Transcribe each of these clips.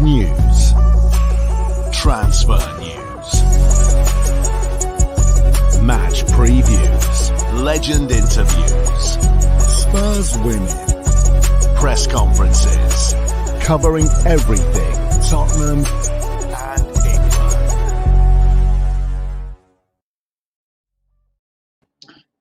News. Transfer news. Match previews. Legend interviews. Spurs winning. Press conferences. Covering everything Tottenham and England.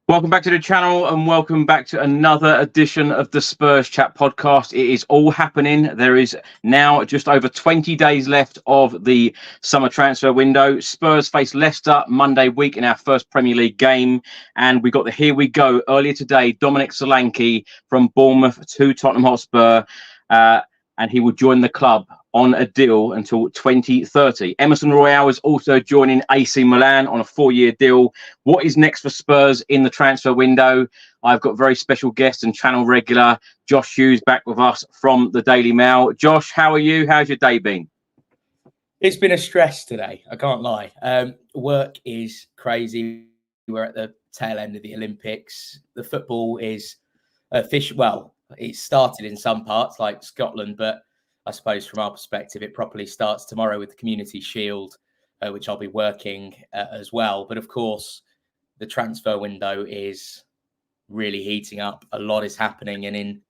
Welcome back to the channel and welcome back to another edition of the Spurs Chat podcast. It is all happening. There is now just over 20 days left of the summer transfer window. Spurs face Leicester Monday week in our first Premier League game. And we got the here we go earlier today. Dominic Solanke from Bournemouth to Tottenham Hotspur. And he will join the club on a deal until 2030. Emerson Royal is also joining AC Milan on a 4-year deal. What is next for Spurs in the transfer window? I've got very special guest and channel regular Josh Hughes back with us from the Daily Mail. Josh, how are you? How's your day been? It's been a stress today, I can't lie. Work is crazy. We're at the tail end of the Olympics. The football is well, it started in some parts like Scotland, but I suppose from our perspective, it properly starts tomorrow with the Community Shield, which I'll be working as well. But of course, the transfer window is really heating up. A lot is happening. And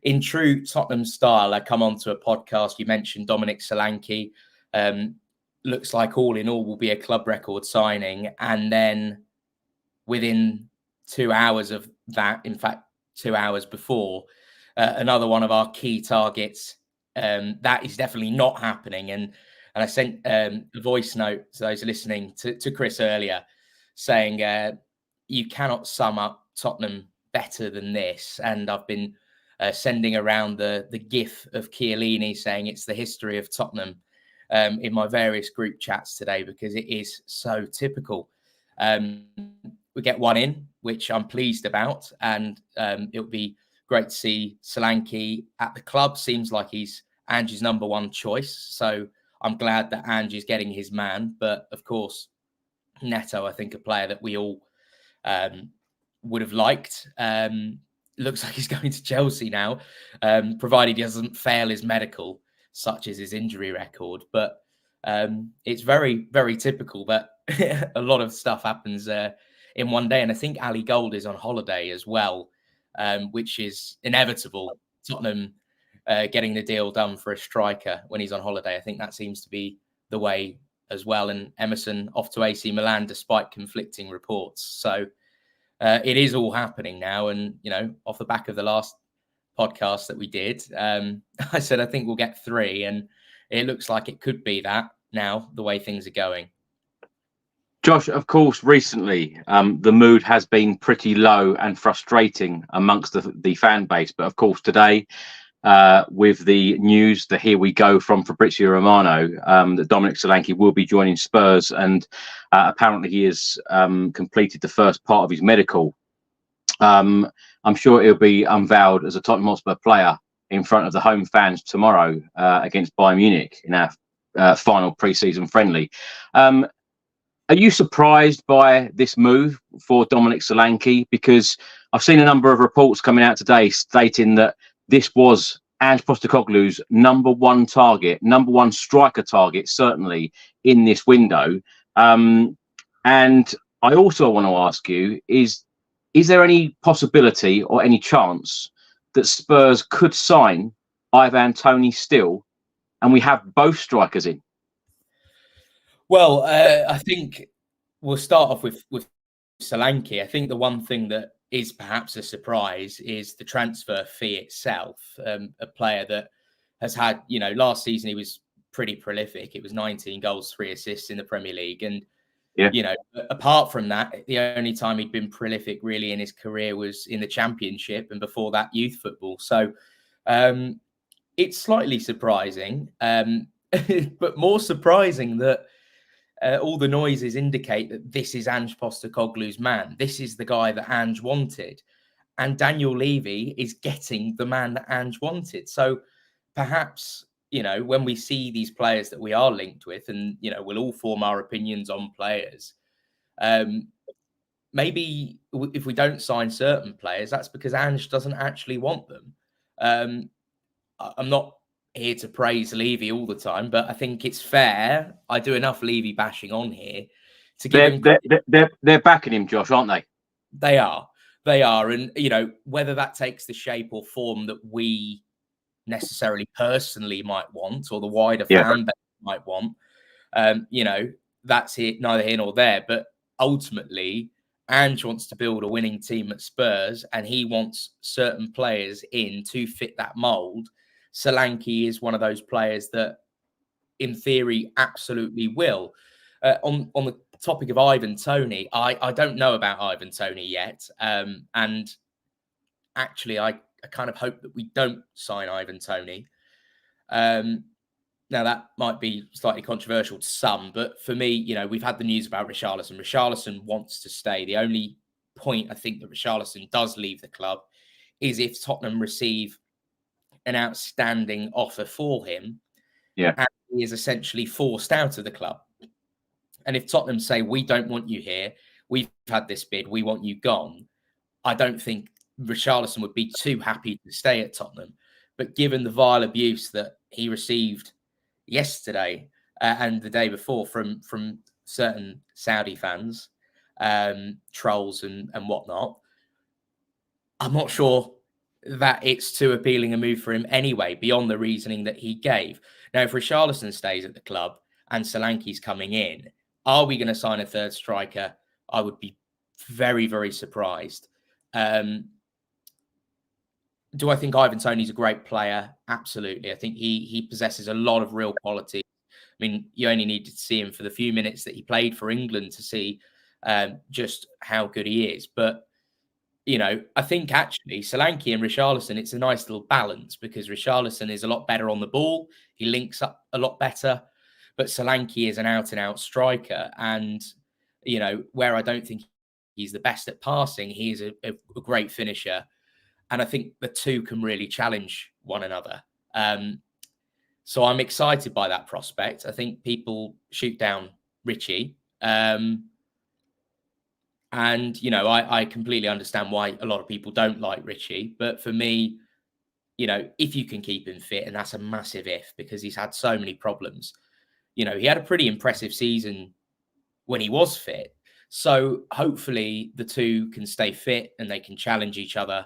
in true Tottenham style, I come onto a podcast. You mentioned Dominic Solanke. Looks like all in all will be a club record signing. And then within 2 hours of that, in fact, 2 hours before, another one of our key targets. That is definitely not happening. And I sent a voice note to those listening to Chris earlier saying you cannot sum up Tottenham better than this. And I've been sending around the gif of Chiellini saying it's the history of Tottenham in my various group chats today, because it is so typical. We get one in, which I'm pleased about. And it'll be great to see Solanke at the club. Seems like he's Ange's number one choice. So I'm glad that Ange is getting his man. But of course, Neto, I think a player that we all would have liked. Looks like he's going to Chelsea now, provided he doesn't fail his medical, such as his injury record. But it's very, very typical that a lot of stuff happens in one day. And I think Ali Gold is on holiday as well, which is inevitable. Tottenham getting the deal done for a striker when he's on holiday. I think that seems to be the way as well. And Emerson off to AC Milan despite conflicting reports. So it is all happening now. And, you know, off the back of the last podcast that we did, I said, I think we'll get 3. And it looks like it could be that now, the way things are going. Josh, of course, recently the mood has been pretty low and frustrating amongst the fan base. But of course, today, with the news, the here we go from Fabrizio Romano, that Dominic Solanke will be joining Spurs. And apparently he has completed the first part of his medical. I'm sure he'll be unveiled as a Tottenham Hotspur player in front of the home fans tomorrow against Bayern Munich in our final pre-season friendly. Are you surprised by this move for Dominic Solanke? Because I've seen a number of reports coming out today stating that this was Ange Postecoglou's number one striker target, certainly in this window. And I also want to ask you, is there any possibility or any chance that Spurs could sign Ivan Toney still, and we have both strikers in? Well, I think we'll start off with Solanke. I think the one thing that is perhaps a surprise is the transfer fee itself. A player that has had, you know, last season he was pretty prolific. It was 19 goals, 3 assists in the Premier League. And, you know, apart from that, the only time he'd been prolific really in his career was in the Championship, and before that, youth football. So it's slightly surprising, but more surprising that all the noises indicate that this is Ange Postecoglou's man. This is the guy that Ange wanted. And Daniel Levy is getting the man that Ange wanted. So perhaps, you know, when we see these players that we are linked with, and, you know, we'll all form our opinions on players, maybe if we don't sign certain players, that's because Ange doesn't actually want them. I'm not here to praise Levy all the time, but I think it's fair. I do enough Levy bashing on here to give him. They're backing him, Josh, aren't they? They are, and you know, whether that takes the shape or form that we necessarily personally might want, or the wider fan base might want, you know, that's neither here nor there. But ultimately, Ange wants to build a winning team at Spurs, and he wants certain players in to fit that mould. Solanke is one of those players that, in theory, absolutely will. On the topic of Ivan Toney, I don't know about Ivan Toney yet. And actually, I kind of hope that we don't sign Ivan Toney. Now, that might be slightly controversial to some, but for me, you know, we've had the news about Richarlison. Richarlison wants to stay. The only point I think that Richarlison does leave the club is if Tottenham receive an outstanding offer for him. Yeah. And he is essentially forced out of the club. And if Tottenham say, we don't want you here, we've had this bid, we want you gone, I don't think Richarlison would be too happy to stay at Tottenham. But given the vile abuse that he received yesterday and the day before from certain Saudi fans, trolls and whatnot, I'm not sure that it's too appealing a move for him anyway, beyond the reasoning that he gave. Now, if Richarlison stays at the club and Solanke's coming in, are we going to sign a third striker? I would be very, very surprised. Do I think Ivan Toney's a great player? Absolutely. I think he possesses a lot of real quality. I mean, you only needed to see him for the few minutes that he played for England to see just how good he is. But, you know, I think actually Solanke and Richarlison, it's a nice little balance because Richarlison is a lot better on the ball. He links up a lot better. But Solanke is an out-and-out striker. And, you know, where I don't think he's the best at passing, he is a great finisher. And I think the two can really challenge one another. So I'm excited by that prospect. I think people shoot down Richie. And, you know, I completely understand why a lot of people don't like Richie. But for me, you know, if you can keep him fit, and that's a massive if, because he's had so many problems. You know, he had a pretty impressive season when he was fit. So hopefully the two can stay fit and they can challenge each other.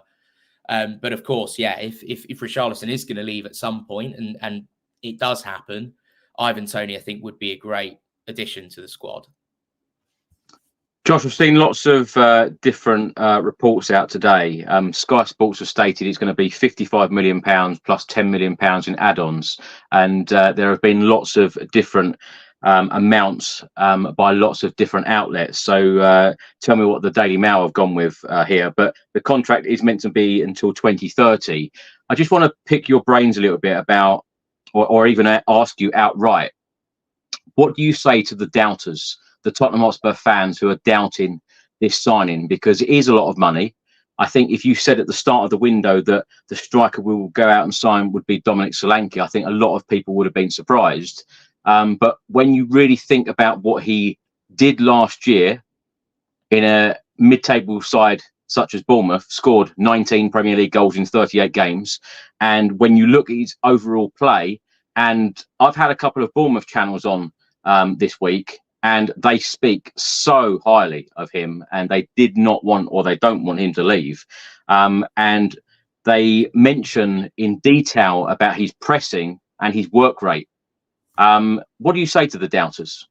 But of course, yeah, if Richarlison is going to leave at some point, and it does happen, Ivan Toney, I think, would be a great addition to the squad. Josh, I've seen lots of different reports out today. Sky Sports has stated it's going to be £55 million plus £10 million in add-ons. And there have been lots of different amounts by lots of different outlets. So tell me what the Daily Mail have gone with here. But the contract is meant to be until 2030. I just want to pick your brains a little bit about, or even ask you outright, what do you say to the doubters, the Tottenham Hotspur fans who are doubting this signing? Because it is a lot of money. I think if you said at the start of the window that the striker we will go out and sign would be Dominic Solanke, I think a lot of people would have been surprised. But when you really think about what he did last year in a mid-table side such as Bournemouth, scored 19 Premier League goals in 38 games. And when you look at his overall play, and I've had a couple of Bournemouth channels on this week, and they speak so highly of him, and they did not want, or they don't want him to leave. And they mention in detail about his pressing and his work rate. What do you say to the doubters?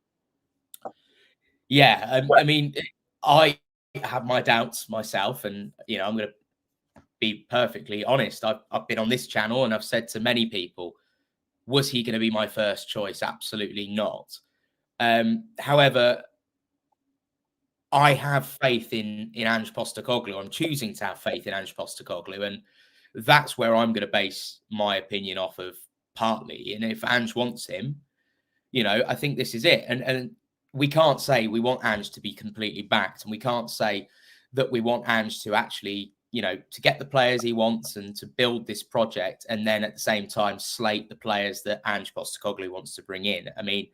Yeah, I mean, I have my doubts myself, and you know, I'm going to be perfectly honest. I've been on this channel and I've said to many people, was he going to be my first choice? Absolutely not. However, I have faith in Ange Postecoglou. I'm choosing to have faith in Ange Postecoglou, and that's where I'm going to base my opinion off of partly. And if Ange wants him, you know, I think this is it. And we can't say we want Ange to be completely backed, and we can't say that we want Ange to actually, you know, to get the players he wants and to build this project, and then at the same time slate the players that Ange Postecoglou wants to bring in. I mean,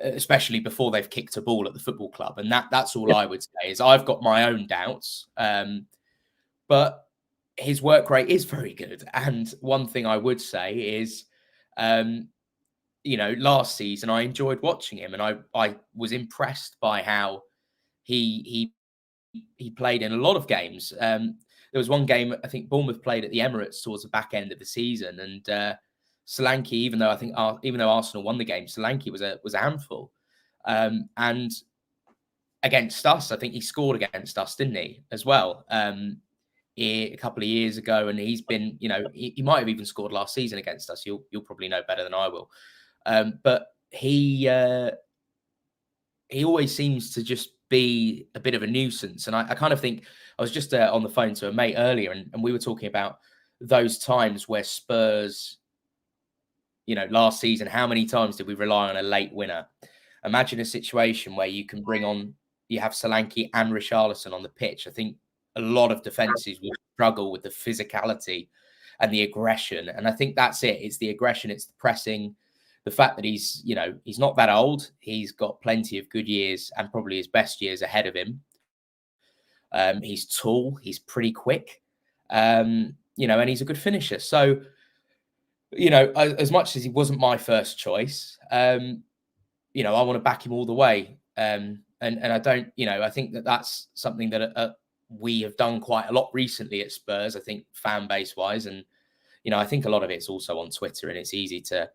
especially before they've kicked a ball at the football club. And that's all I would say is I've got my own doubts. But his work rate is very good. And one thing I would say is Last season I enjoyed watching him, and I was impressed by how he played in a lot of games. There was one game I think Bournemouth played at the Emirates towards the back end of the season, and Solanke, even though Arsenal won the game, Solanke was a handful. And against us, I think he scored against us, didn't he, as well? A couple of years ago, and he's been, he might have even scored last season against us. You'll probably know better than I will. But he always seems to just be a bit of a nuisance. And I kind of think, I was just on the phone to a mate earlier, and we were talking about those times where Spurs, last season, how many times did we rely on a late winner? Imagine a situation where you have Solanke and Richarlison on the pitch. I think a lot of defenses will struggle with the physicality and the aggression. And I think that's it. It's the aggression, it's the pressing, the fact that he's not that old. He's got plenty of good years and probably his best years ahead of him. He's tall, he's pretty quick, and he's a good finisher. So, as much as he wasn't my first choice, I want to back him all the way. And I don't, I think that's something that we have done quite a lot recently at Spurs, I think fan base wise. And, I think a lot of it's also on Twitter, and it's easy to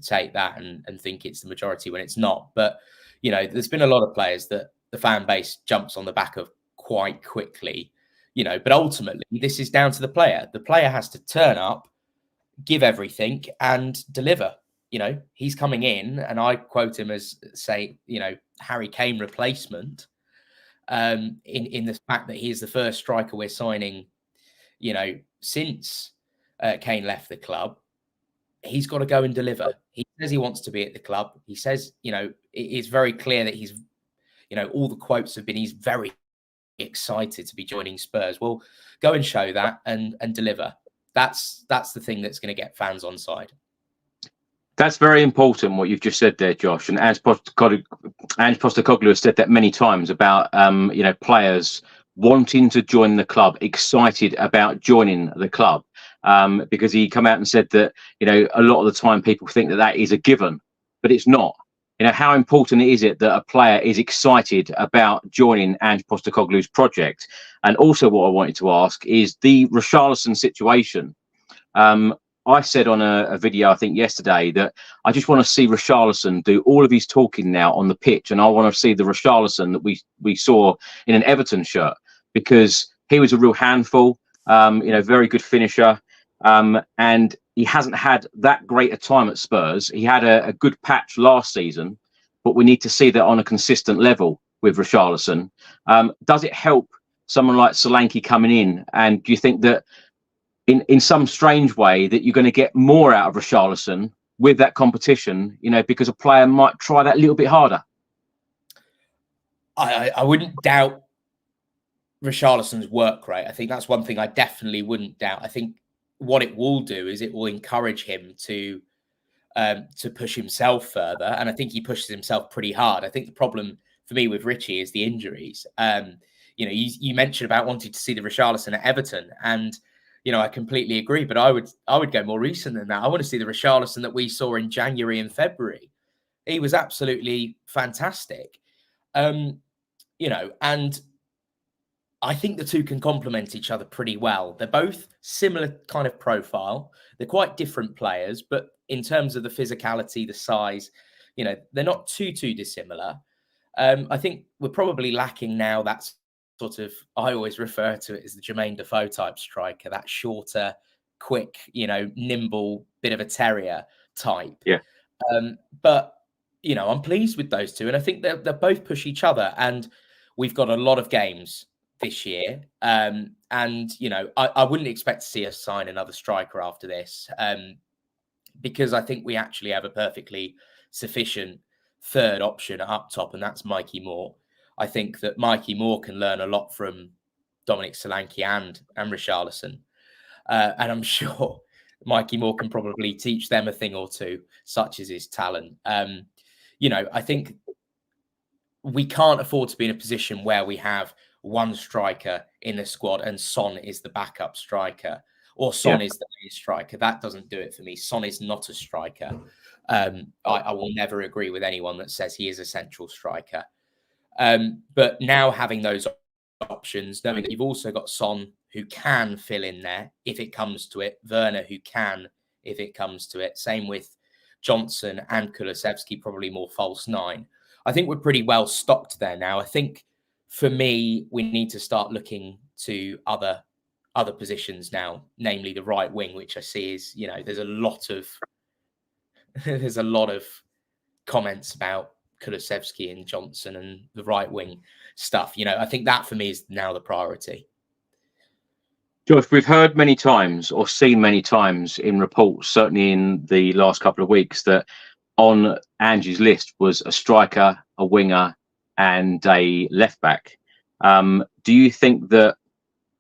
take that and think it's the majority when it's not. But, there's been a lot of players that the fan base jumps on the back of quite quickly, but ultimately this is down to the player. The player has to turn up, give everything and deliver. He's coming in, and I quote him as, say, Harry Kane replacement, in the fact that he is the first striker we're signing, since Kane left the club. He's got to go and deliver. He says he wants to be at the club. He says, it's very clear that he's, all the quotes have been, he's very excited to be joining Spurs. Well, go and show that and deliver. That's the thing that's going to get fans on side. That's very important, what you've just said there, Josh. And as Postecoglou has said that many times about, players wanting to join the club, excited about joining the club, because he come out and said that, a lot of the time people think that is a given, but it's not. How important is it that a player is excited about joining Ange Postecoglou's project? And also what I wanted to ask is the Richarlison situation. I said on a video, I think yesterday, that I just want to see Richarlison do all of his talking now on the pitch. And I want to see the Richarlison that we saw in an Everton shirt, because he was a real handful, very good finisher. And he hasn't had that great a time at Spurs. He had a good patch last season, but we need to see that on a consistent level with Richarlison. Does it help someone like Solanke coming in? And do you think that in some strange way that you're going to get more out of Richarlison with that competition, because a player might try that a little bit harder? I wouldn't doubt Richarlison's work rate. I think that's one thing I definitely wouldn't doubt. I think what it will do is it will encourage him to push himself further. And I think he pushes himself pretty hard. I think the problem for me with Richie is the injuries. You mentioned about wanting to see the Richarlison at Everton, and I completely agree, but I would go more recent than that. I want to see the Richarlison that we saw in January and February. He was absolutely fantastic. And I think the two can complement each other pretty well. They're both similar kind of profile. They're quite different players, but in terms of the physicality, the size, they're not too dissimilar. I think we're probably lacking now that sort of, I always refer to it as the Jermaine Defoe type striker, that shorter, quick, nimble, bit of a terrier type. Yeah. But, I'm pleased with those two. And I think they both push each other. And we've got a lot of games this year. I wouldn't expect to see us sign another striker after this, because I think we actually have a perfectly sufficient third option up top, and that's Mikey Moore. I think that Mikey Moore can learn a lot from Dominic, Solanke and Richarlison. And I'm sure Mikey Moore can probably teach them a thing or two, such as his talent. I think we can't afford to be in a position where we have one striker in the squad and Son is the backup striker, or Son is the main striker. That doesn't do it for me. Son is not a striker. I will never agree with anyone that says he is a central striker. But now having those options, knowing that you've also got Son who can fill in there if it comes to it, Werner who can if it comes to it. Same with Johnson and Kulusevski, probably more false nine. I think we're pretty well stocked there now. I think for me, we need to start looking to other positions now, namely the right wing, which I see is, you know, there's a lot of comments about Kulusevski and Johnson and the right wing stuff. You know, I think that for me is now the priority. Josh, we've heard many times or seen many times in reports, certainly in the last couple of weeks, that on Angie's list was a striker, a winger, and a left back. Do you think that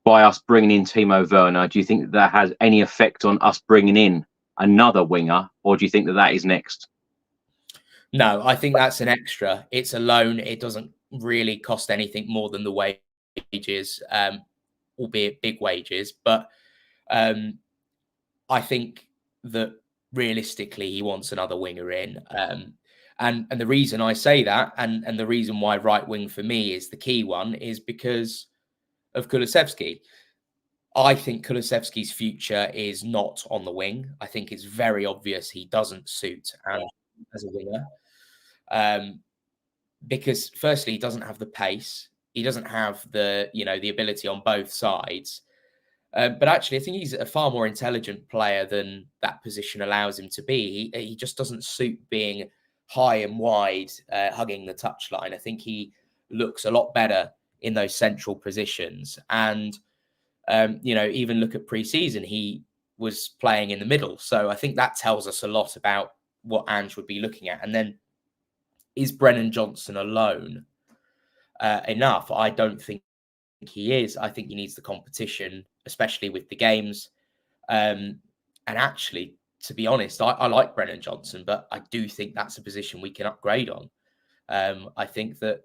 by us bringing in Timo Werner, do you think that has any effect on us bringing in another winger, or do you think that that is next? No, I think that's an extra. It's a loan. It doesn't really cost anything more than the wages, albeit big wages. But I think that realistically, he wants another winger in. And the reason I say that, and the reason why right wing for me is the key one, is because of Kulusevski. I think Kulusevski's future is not on the wing. I think it's very obvious he doesn't suit as a winger. Because firstly, he doesn't have the pace. He doesn't have the ability on both sides. But actually, I think he's a far more intelligent player than that position allows him to be. He just doesn't suit being high and wide, hugging the touchline. I think he looks a lot better in those central positions. And, even look at pre-season, he was playing in the middle. So I think that tells us a lot about what Ange would be looking at. And then is Brennan Johnson alone enough? I don't think he is. I think he needs the competition, especially with the games. And actually, to be honest, I like Brennan Johnson, but I do think that's a position we can upgrade on. I think that,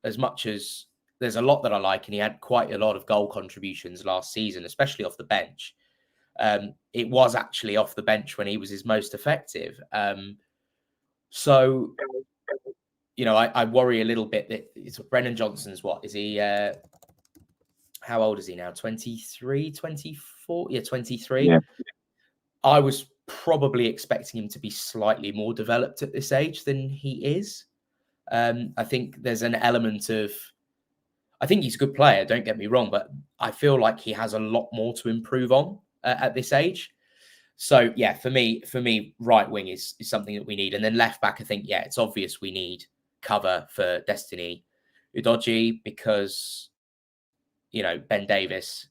as much as there's a lot that I like, and he had quite a lot of goal contributions last season, especially off the bench. It was actually off the bench when he was his most effective. So, I worry a little bit that Brennan Johnson's what? Is he, how old is he now? 23, 24? Yeah, 23. Yeah. I was probably expecting him to be slightly more developed at this age than he is. I think there's an element of, I think he's a good player, don't get me wrong, but I feel like he has a lot more to improve on at this age. So, yeah, for me, right wing is something that we need. And then left back, I think, yeah, it's obvious we need cover for Destiny Udogie because, Ben Davis,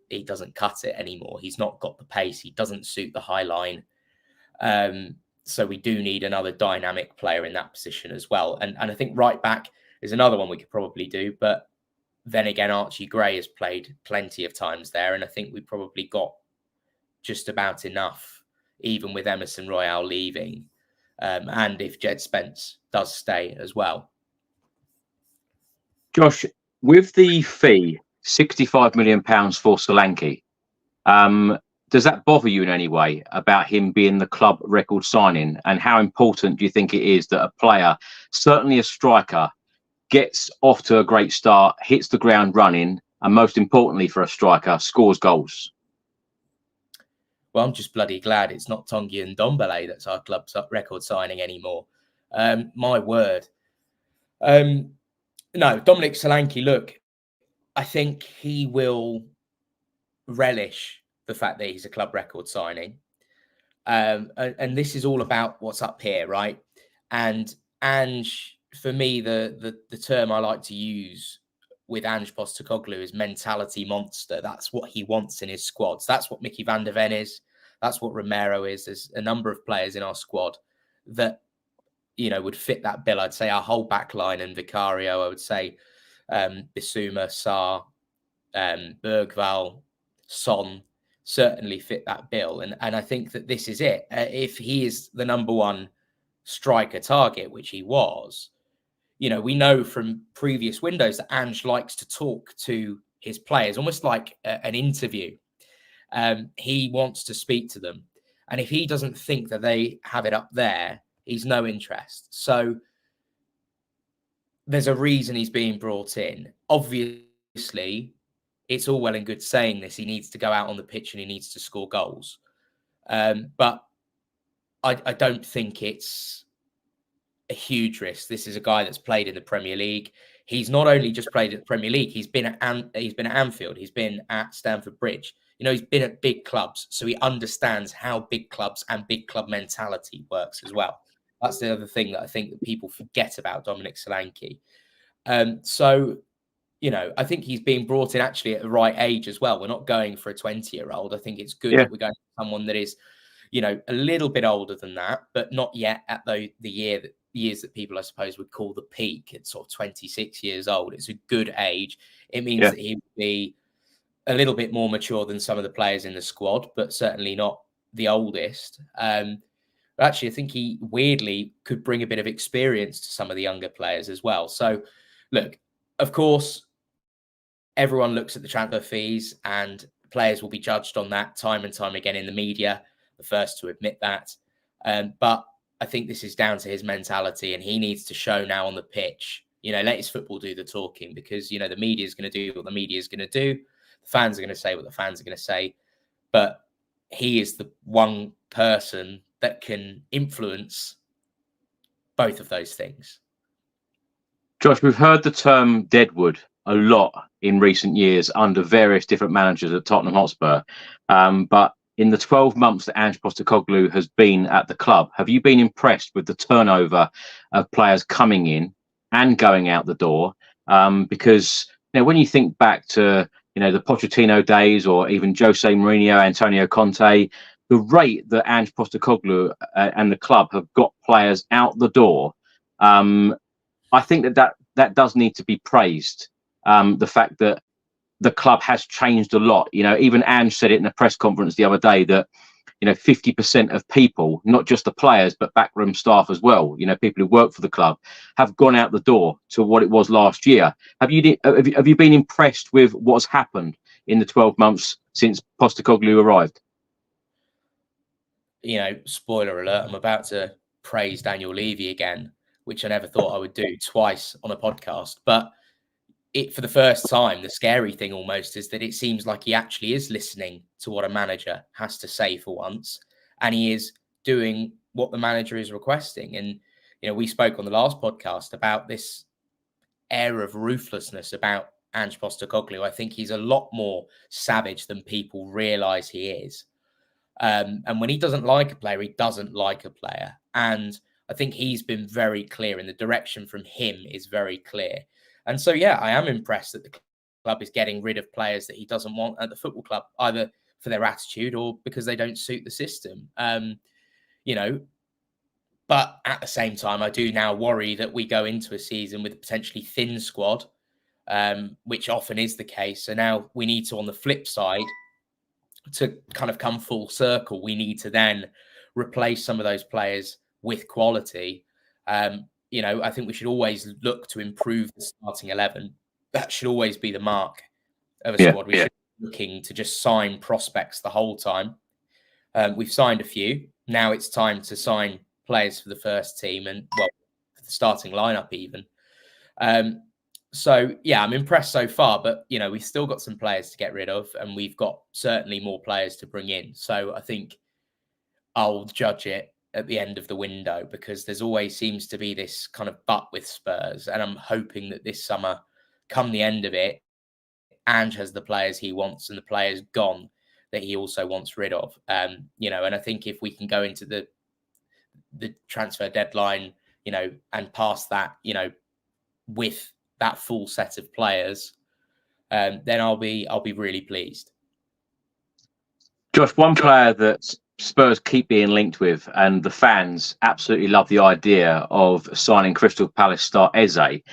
he doesn't cut it anymore. He's not got the pace. He doesn't suit the high line. So we do need another dynamic player in that position as well. And I think right back is another one we could probably do. But then again, Archie Gray has played plenty of times there. And I think we probably got just about enough, even with Emerson Royale leaving. And if Jed Spence does stay as well. Josh, with the fee, £65 million for Solanke, does that bother you in any way about him being the club record signing? And how important do you think it is that a player, certainly a striker, gets off to a great start, hits the ground running, and most importantly for a striker, scores goals? Well, I'm just bloody glad it's not Tanguy Ndombele that's our club's record signing anymore. My word. No, Dominic Solanke, look, I think he will relish the fact that he's a club record signing. And this is all about what's up here, right? And Ange, for me, the term I like to use with Ange Postecoglou is mentality monster. That's what he wants in his squads. That's what Mickey van der Ven is. That's what Romero is. There's a number of players in our squad that, would fit that bill. I'd say our whole back line and Vicario, I would say Bissouma, Sarr, Bergval, Son certainly fit that bill. And I think that this is it. If he is the number one striker target, which he was, we know from previous windows that Ange likes to talk to his players, almost like an interview. He wants to speak to them. And if he doesn't think that they have it up there, he's no interest. So there's a reason he's being brought in. Obviously, it's all well and good saying this. He needs to go out on the pitch and he needs to score goals. But I don't think it's a huge risk. This is a guy that's played in the Premier League. He's not only just played at the Premier League, he's been at Anfield, he's been at Stamford Bridge. You know, he's been at big clubs, so he understands how big clubs and big club mentality works as well. That's the other thing that I think that people forget about Dominic Solanke. So, you know, I think he's being brought in actually at the right age as well. We're not going for a 20-year-old. I think it's good that we're going for someone that is, you know, a little bit older than that, but not yet at the years that people, I suppose, would call the peak. It's sort of 26 years old. It's a good age. It means that he would be a little bit more mature than some of the players in the squad, but certainly not the oldest. Actually, I think he weirdly could bring a bit of experience to some of the younger players as well. So, look, of course, everyone looks at the transfer fees and players will be judged on that time and time again in the media, the first to admit that. But I think this is down to his mentality, and he needs to show now on the pitch, you know, let his football do the talking, because, you know, the media is going to do what the media is going to do. The fans are going to say what the fans are going to say. But he is the one person that can influence both of those things. Josh, we've heard the term deadwood a lot in recent years under various different managers at Tottenham Hotspur. But in the 12 months that Ange Postecoglou has been at the club, have you been impressed with the turnover of players coming in and going out the door? Because, you know, when you think back to, you know, the Pochettino days, or even Jose Mourinho, Antonio Conte, the rate that Ange Postecoglou and the club have got players out the door, I think that does need to be praised. The fact that the club has changed a lot. You know, even Ange said it in a press conference the other day that, you know, 50% of people, not just the players, but backroom staff as well, you know, people who work for the club, have gone out the door to what it was last year. Have you been impressed with what's happened in the 12 months since Postecoglou arrived? You know, spoiler alert, I'm about to praise Daniel Levy again, which I never thought I would do twice on a podcast. But for the first time, the scary thing almost is that it seems like he actually is listening to what a manager has to say for once, and he is doing what the manager is requesting. And, you know, we spoke on the last podcast about this air of ruthlessness about Ange Postecoglou. I think he's a lot more savage than people realize he is. And when he doesn't like a player, he doesn't like a player. And I think he's been very clear, and the direction from him is very clear. And so, yeah, I am impressed that the club is getting rid of players that he doesn't want at the football club, either for their attitude or because they don't suit the system. You know, but at the same time, I do now worry that we go into a season with a potentially thin squad, which often is the case. So now we need to, on the flip side, to kind of come full circle, we need to then replace some of those players with quality. You know, I think we should always look to improve the starting 11. That should always be the mark of a squad. We should be looking to just sign prospects the whole time. We've signed a few. Now it's time to sign players for the first team and, well, for the starting lineup even. So, yeah, I'm impressed so far. But, you know, we've still got some players to get rid of, and we've got certainly more players to bring in. So I think I'll judge it at the end of the window, because there's always seems to be this kind of but with Spurs. And I'm hoping that this summer, come the end of it, Ange has the players he wants and the players gone that he also wants rid of. You know, and I think if we can go into the transfer deadline, you know, and past that, you know, with that full set of players, then I'll be really pleased. Josh, one player that Spurs keep being linked with, and the fans absolutely love the idea of signing Crystal Palace star Eze.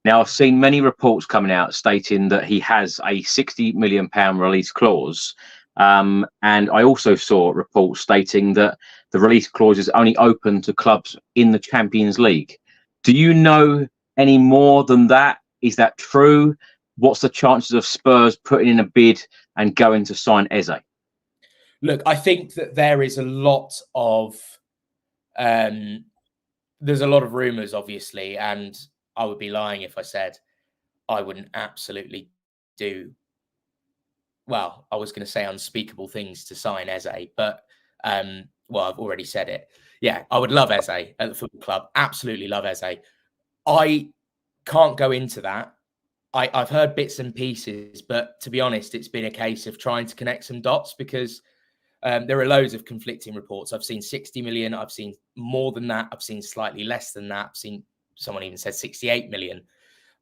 Now, I've seen many reports coming out stating that he has a £60 million release clause. And I also saw reports stating that the release clause is only open to clubs in the Champions League. Do you know any more than that? Is that true? What's the chances of Spurs putting in a bid and going to sign Eze? Look, I think that there is a lot of there's a lot of rumours, obviously, and I would be lying if I said I wouldn't absolutely do. Well, I was going to say unspeakable things to sign Eze, but well, I've already said it. Yeah, I would love Eze at the football club. Absolutely love Eze. I can't go into that. I've heard bits and pieces, but to be honest, it's been a case of trying to connect some dots because there are loads of conflicting reports. I've seen 60 million. I've seen more than that. I've seen slightly less than that. I've seen someone even said 68 million.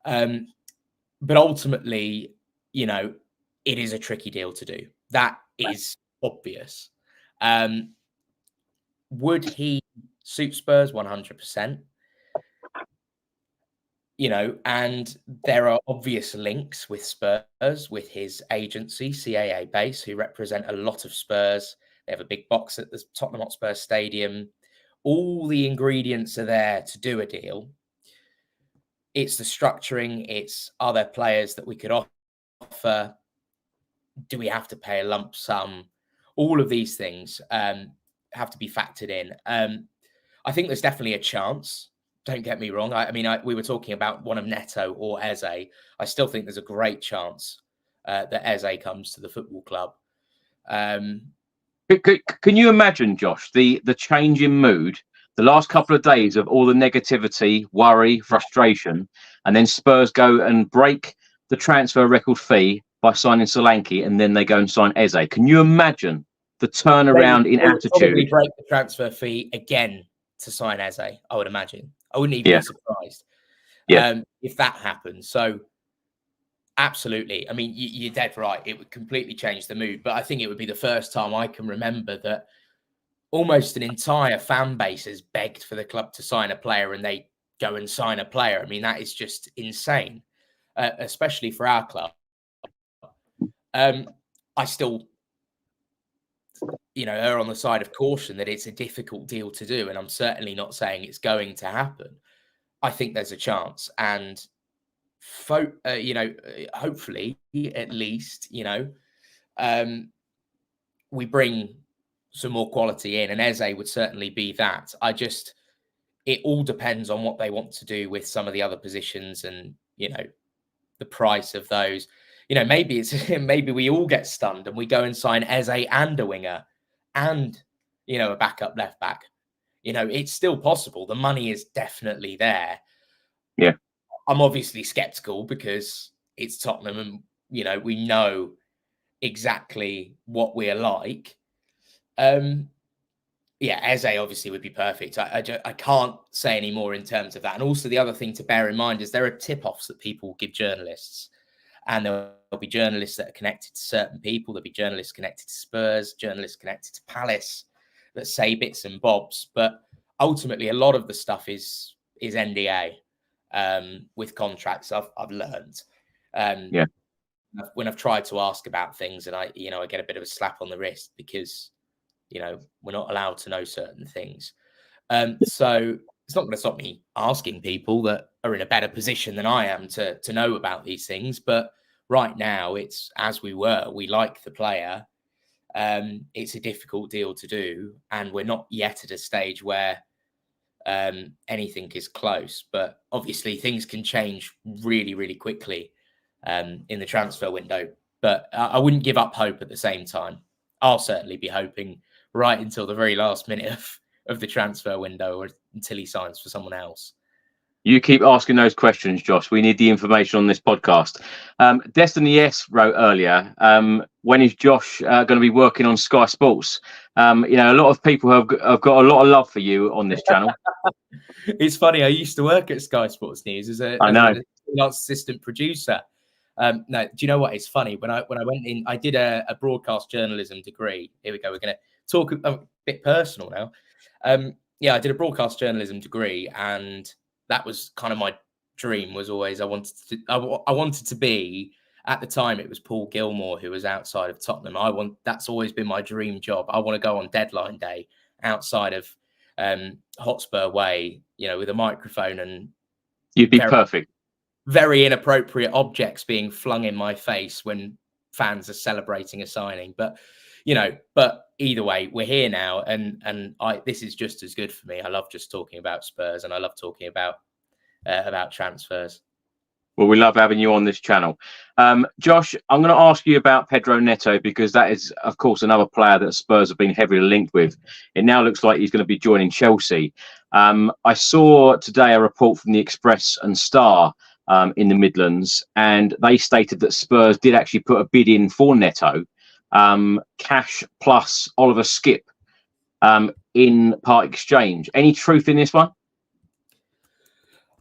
But ultimately, you know, it is a tricky deal to do. That is obvious. Would he suit Spurs? 100%. You know, and there are obvious links with Spurs, with his agency, CAA Base, who represent a lot of Spurs. They have a big box at the Tottenham Hotspur Stadium. All the ingredients are there to do a deal. It's the structuring. It's, are there players that we could offer? Do we have to pay a lump sum? All of these things have to be factored in. I think there's definitely a chance. Don't get me wrong. I mean, we were talking about one of Neto or Eze. I still think there's a great chance that Eze comes to the football club. Can you imagine, Josh, the change in mood, the last couple of days of all the negativity, worry, frustration, and then Spurs go and break the transfer record fee by signing Solanke, and then they go and sign Eze? Can you imagine the turnaround in attitude? Probably break the transfer fee again to sign Eze, I would imagine. I wouldn't even be surprised if that happens. So, absolutely. I mean, you're dead right. It would completely change the mood. But I think it would be the first time I can remember that almost an entire fan base has begged for the club to sign a player and they go and sign a player. I mean, that is just insane, especially for our club. I still, you know, err on the side of caution that it's a difficult deal to do. And I'm certainly not saying it's going to happen. I think there's a chance. And, you know, hopefully, at least, you know, we bring some more quality in. And Eze would certainly be that. It all depends on what they want to do with some of the other positions and, you know, the price of those. You know, maybe we all get stunned and we go and sign Eze and a winger and, you know, a backup left back. You know, it's still possible. The money is definitely there. Yeah. I'm obviously skeptical because it's Tottenham and, you know, we know exactly what we're like. Yeah, Eze obviously would be perfect. I can't say any more in terms of that. And also the other thing to bear in mind is there are tip-offs that people give journalists. And there'll be journalists that are connected to certain people. There'll be journalists connected to Spurs, journalists connected to Palace that say bits and bobs. But ultimately, a lot of the stuff is NDA with contracts. I've learned. When I've tried to ask about things, and I get a bit of a slap on the wrist because, you know, we're not allowed to know certain things. So it's not going to stop me asking people that are in a better position than I am to know about these things. But right now, it's as we were. We like the player. It's a difficult deal to do. And we're not yet at a stage where anything is close. But obviously, things can change really, really quickly in the transfer window. But I wouldn't give up hope at the same time. I'll certainly be hoping right until the very last minute of the transfer window or until he signs for someone else. You keep asking those questions, Josh. We need the information on this podcast. Destiny S wrote earlier, when is Josh going to be working on Sky Sports? You know, a lot of people have got a lot of love for you on this channel. It's funny. I used to work at Sky Sports News as an assistant producer. No, do you know what? It's funny. When I went in, I did a broadcast journalism degree. Here we go. We're going to talk a bit personal now. Yeah, I did a broadcast journalism degree, and that was kind of my dream. Was always I wanted to be. At the time, it was Paul Gilmore who was outside of Tottenham. That's always been my dream job. I want to go on deadline day outside of Hotspur Way, you know, with a microphone and you'd be perfect. Very inappropriate objects being flung in my face when fans are celebrating a signing. But but either way, we're here now, and this is just as good for me. I love just talking about Spurs, and I love talking about transfers. Well, we love having you on this channel. Josh, I'm going to ask you about Pedro Neto, because that is, of course, another player that Spurs have been heavily linked with. It now looks like he's going to be joining Chelsea. I saw today a report from the Express and Star in the Midlands, and they stated that Spurs did actually put a bid in for Neto, cash plus Oliver Skip in part exchange. Any truth in this one?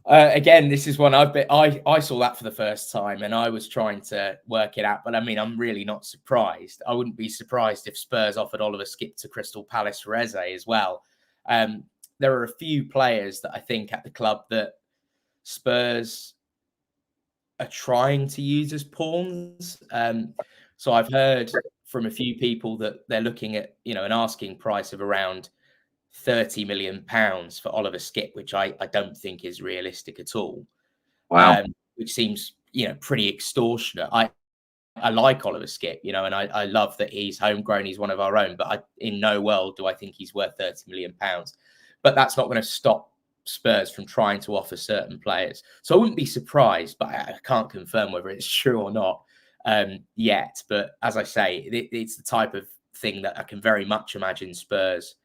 Again, this is one I saw that for the first time, and I was trying to work it out. But I mean, I'm really not surprised. I wouldn't be surprised if Spurs offered Oliver Skip to Crystal Palace for Eze as well. There are a few players that I think at the club that Spurs are trying to use as pawns. So I've heard from a few people that they're looking at, an asking price of around £30 million for Oliver Skip, which I don't think is realistic at all. Wow. Which seems, pretty extortionate. I like Oliver Skip, and I love that he's homegrown. He's one of our own, but in no world do I think he's worth £30 million. But that's not going to stop Spurs from trying to offer certain players. So I wouldn't be surprised, but I can't confirm whether it's true or not yet. But as I say, it's the type of thing that I can very much imagine Spurs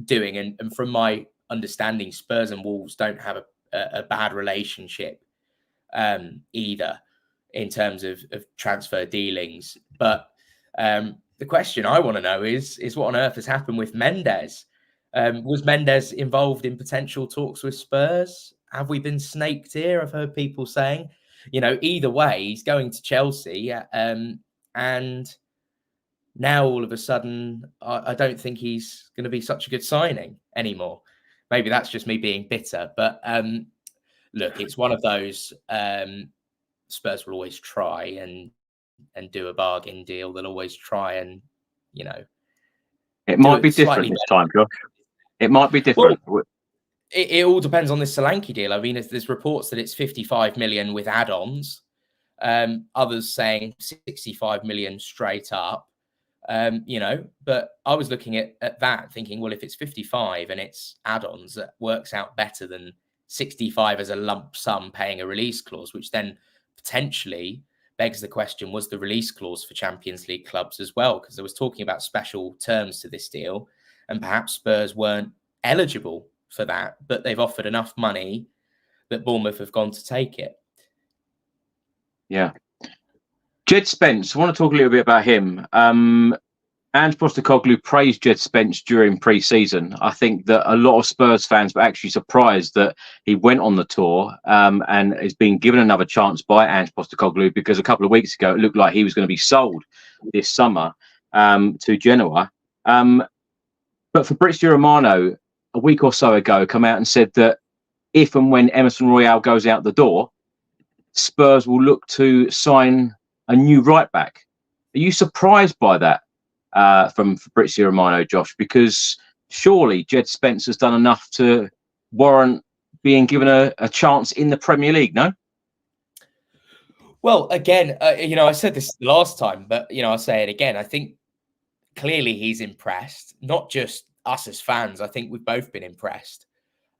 doing. And from my understanding, Spurs and Wolves don't have a bad relationship either in terms of transfer dealings. But the question I want to know is what on earth has happened with Mendes? Was Mendes involved in potential talks with Spurs? Have we been snaked here? I've heard people saying, either way, he's going to Chelsea. And now all of a sudden, I don't think he's going to be such a good signing anymore. Maybe that's just me being bitter. But look, it's one of those Spurs will always try and do a bargain deal. They'll always try and, it might be different this time, Josh. It might be different. Well, it all depends on this Solanke deal. I mean, there's reports that it's 55 million with add-ons. Others saying 65 million straight up. But I was looking at that thinking, well, if it's 55 and it's add-ons, that works out better than 65 as a lump sum paying a release clause, which then potentially begs the question, was the release clause for Champions League clubs as well? Because there was talking about special terms to this deal, and perhaps Spurs weren't eligible for that, but they've offered enough money that Bournemouth have gone to take it. Yeah. Jed Spence, I want to talk a little bit about him. Ange Postecoglou praised Jed Spence during pre-season. I think that a lot of Spurs fans were actually surprised that he went on the tour and has been given another chance by Ange Postecoglou, because a couple of weeks ago it looked like he was going to be sold this summer to Genoa. But Fabrizio Romano, a week or so ago, come out and said that if and when Emerson Royal goes out the door, Spurs will look to sign a new right back. Are you surprised by that from Fabrizio Romano, Josh? Because surely Jed Spence has done enough to warrant being given a chance in the Premier League, no? Well, again, I said this last time, but, I'll say it again. I think clearly he's impressed, not just us as fans. I think we've both been impressed.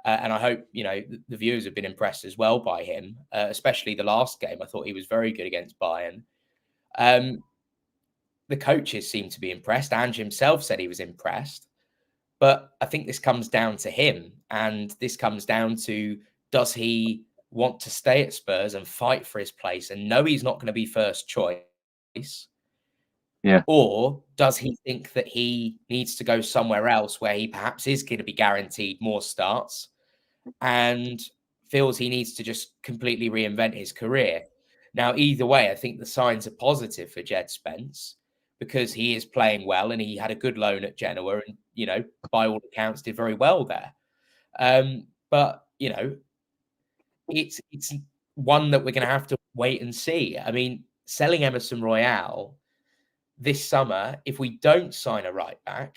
And I hope, the viewers have been impressed as well by him, especially the last game. I thought he was very good against Bayern. The coaches seem to be impressed. Ange himself said he was impressed. But I think this comes down to him. And this comes down to, does he want to stay at Spurs and fight for his place and know he's not going to be first choice? Yeah. Or does he think that he needs to go somewhere else where he perhaps is going to be guaranteed more starts and feels he needs to just completely reinvent his career? Now, either way, I think the signs are positive for Jed Spence, because he is playing well and he had a good loan at Genoa and, by all accounts, did very well there. But, it's one that we're going to have to wait and see. I mean, selling Emerson Royal this summer, if we don't sign a right back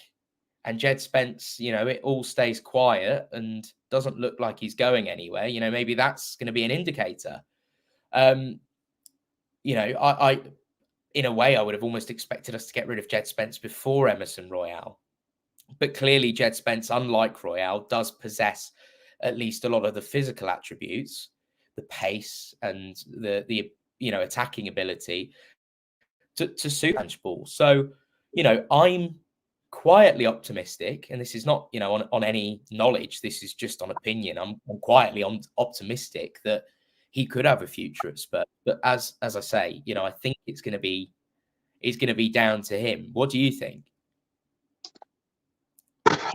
and Jed Spence, it all stays quiet and doesn't look like he's going anywhere, maybe that's going to be an indicator. in a way, I would have almost expected us to get rid of Jed Spence before Emerson Royale. But clearly, Jed Spence, unlike Royale, does possess at least a lot of the physical attributes, the pace and the attacking ability to suit ball. So, I'm quietly optimistic, and this is not, on any knowledge. This is just on opinion. I'm quietly optimistic that he could have a future at Spurs. But as I say, I think it's going to be down to him. What do you think?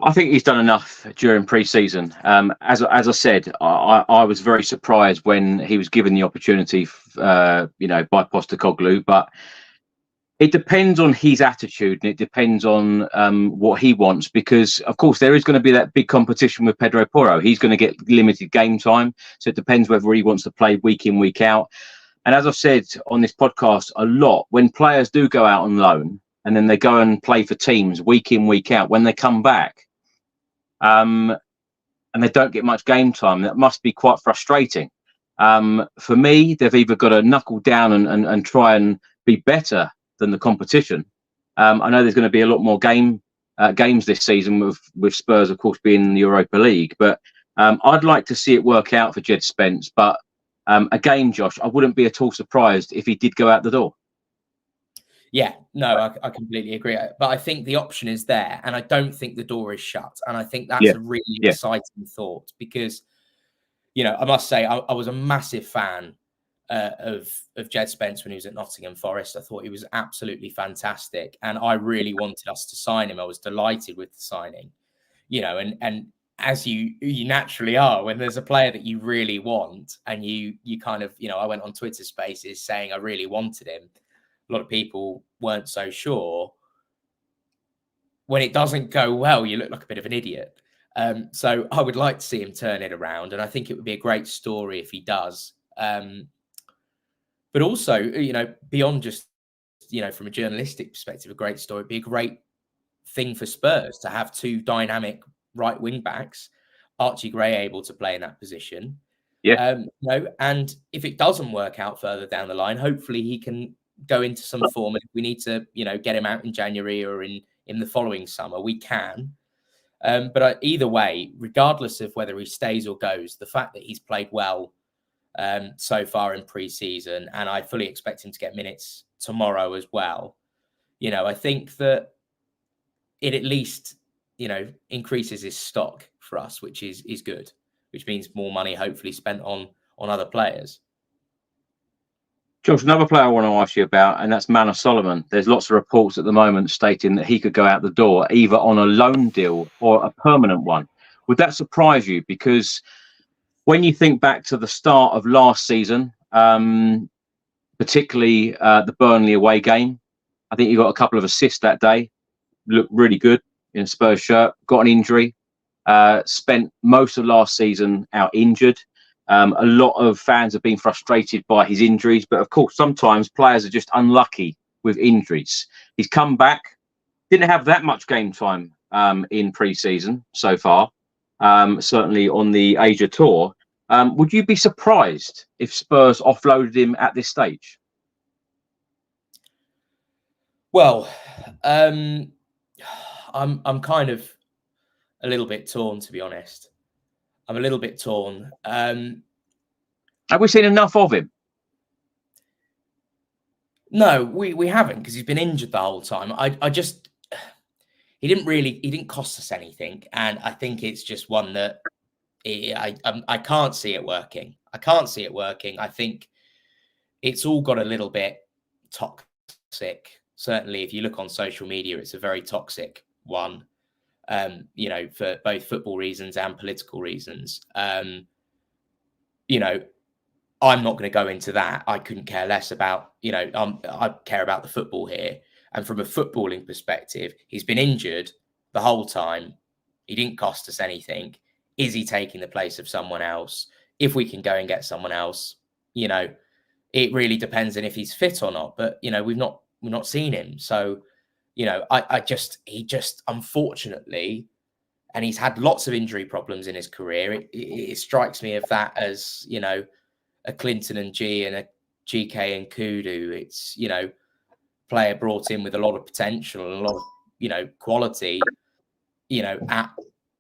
I think he's done enough during pre-season. As I said, I was very surprised when he was given the opportunity, by Postecoglou. But it depends on his attitude, and it depends on what he wants. Because, of course, there is going to be that big competition with Pedro Porro. He's going to get limited game time, so it depends whether he wants to play week in, week out. And as I've said on this podcast a lot, when players do go out on loan and then they go and play for teams week in, week out, when they come back, and they don't get much game time, that must be quite frustrating. For me, they've either got to knuckle down and try and be better than the competition. I know there's going to be a lot more games this season with Spurs, of course, being in the Europa League. But I'd like to see it work out for Jed Spence. But again, Josh, I wouldn't be at all surprised if he did go out the door. Yeah, no, I completely agree. But I think the option is there, and I don't think the door is shut. And I think that's a really exciting thought because, I must say, I was a massive fan of Jed Spence when he was at Nottingham Forest. I thought he was absolutely fantastic, and I really wanted us to sign him. I was delighted with the signing, and as you naturally are when there's a player that you really want, and you kind of, I went on Twitter Spaces saying I really wanted him. A lot of people weren't so sure. When it doesn't go well, you look like a bit of an idiot. So I would like to see him turn it around, and I think it would be a great story if he does. But also, beyond just, from a journalistic perspective, a great story. It'd be a great thing for Spurs to have two dynamic right wing backs, Archie Gray able to play in that position. Yeah. And if it doesn't work out further down the line, hopefully he can go into some form. And if we need to, get him out in January or in the following summer, we can. But either way, regardless of whether he stays or goes, the fact that he's played well so far in pre-season, and I fully expect him to get minutes tomorrow as well. I think that it at least, increases his stock for us, which is good, which means more money hopefully spent on other players. Josh, another player I want to ask you about, and that's Manor Solomon. There's lots of reports at the moment stating that he could go out the door either on a loan deal or a permanent one. Would that surprise you? Because when you think back to the start of last season, particularly the Burnley away game, I think you got a couple of assists that day. Looked really good in a Spurs shirt. Got an injury. Spent most of last season out injured. A lot of fans have been frustrated by his injuries, but of course, sometimes players are just unlucky with injuries. He's come back, didn't have that much game time in pre-season so far, certainly on the Asia tour. Would you be surprised if Spurs offloaded him at this stage? Well, I'm kind of a little bit torn, to be honest. I'm a little bit torn. Have we seen enough of him? No, we haven't, because he's been injured the whole time. He didn't cost us anything, and I think it's just one that I can't see it working. I think it's all got a little bit toxic. Certainly, if you look on social media, it's a very toxic one. For both football reasons and political reasons. I'm not going to go into that. I couldn't care less about, I care about the football here. And from a footballing perspective, he's been injured the whole time. He didn't cost us anything. Is he taking the place of someone else? If we can go and get someone else, it really depends on if he's fit or not. But, we've not seen him. So, he just unfortunately, and he's had lots of injury problems in his career. It strikes me of that as, a Clinton and G and a GK and Kudu. It's, player brought in with a lot of potential and a lot of, you know, quality, you know,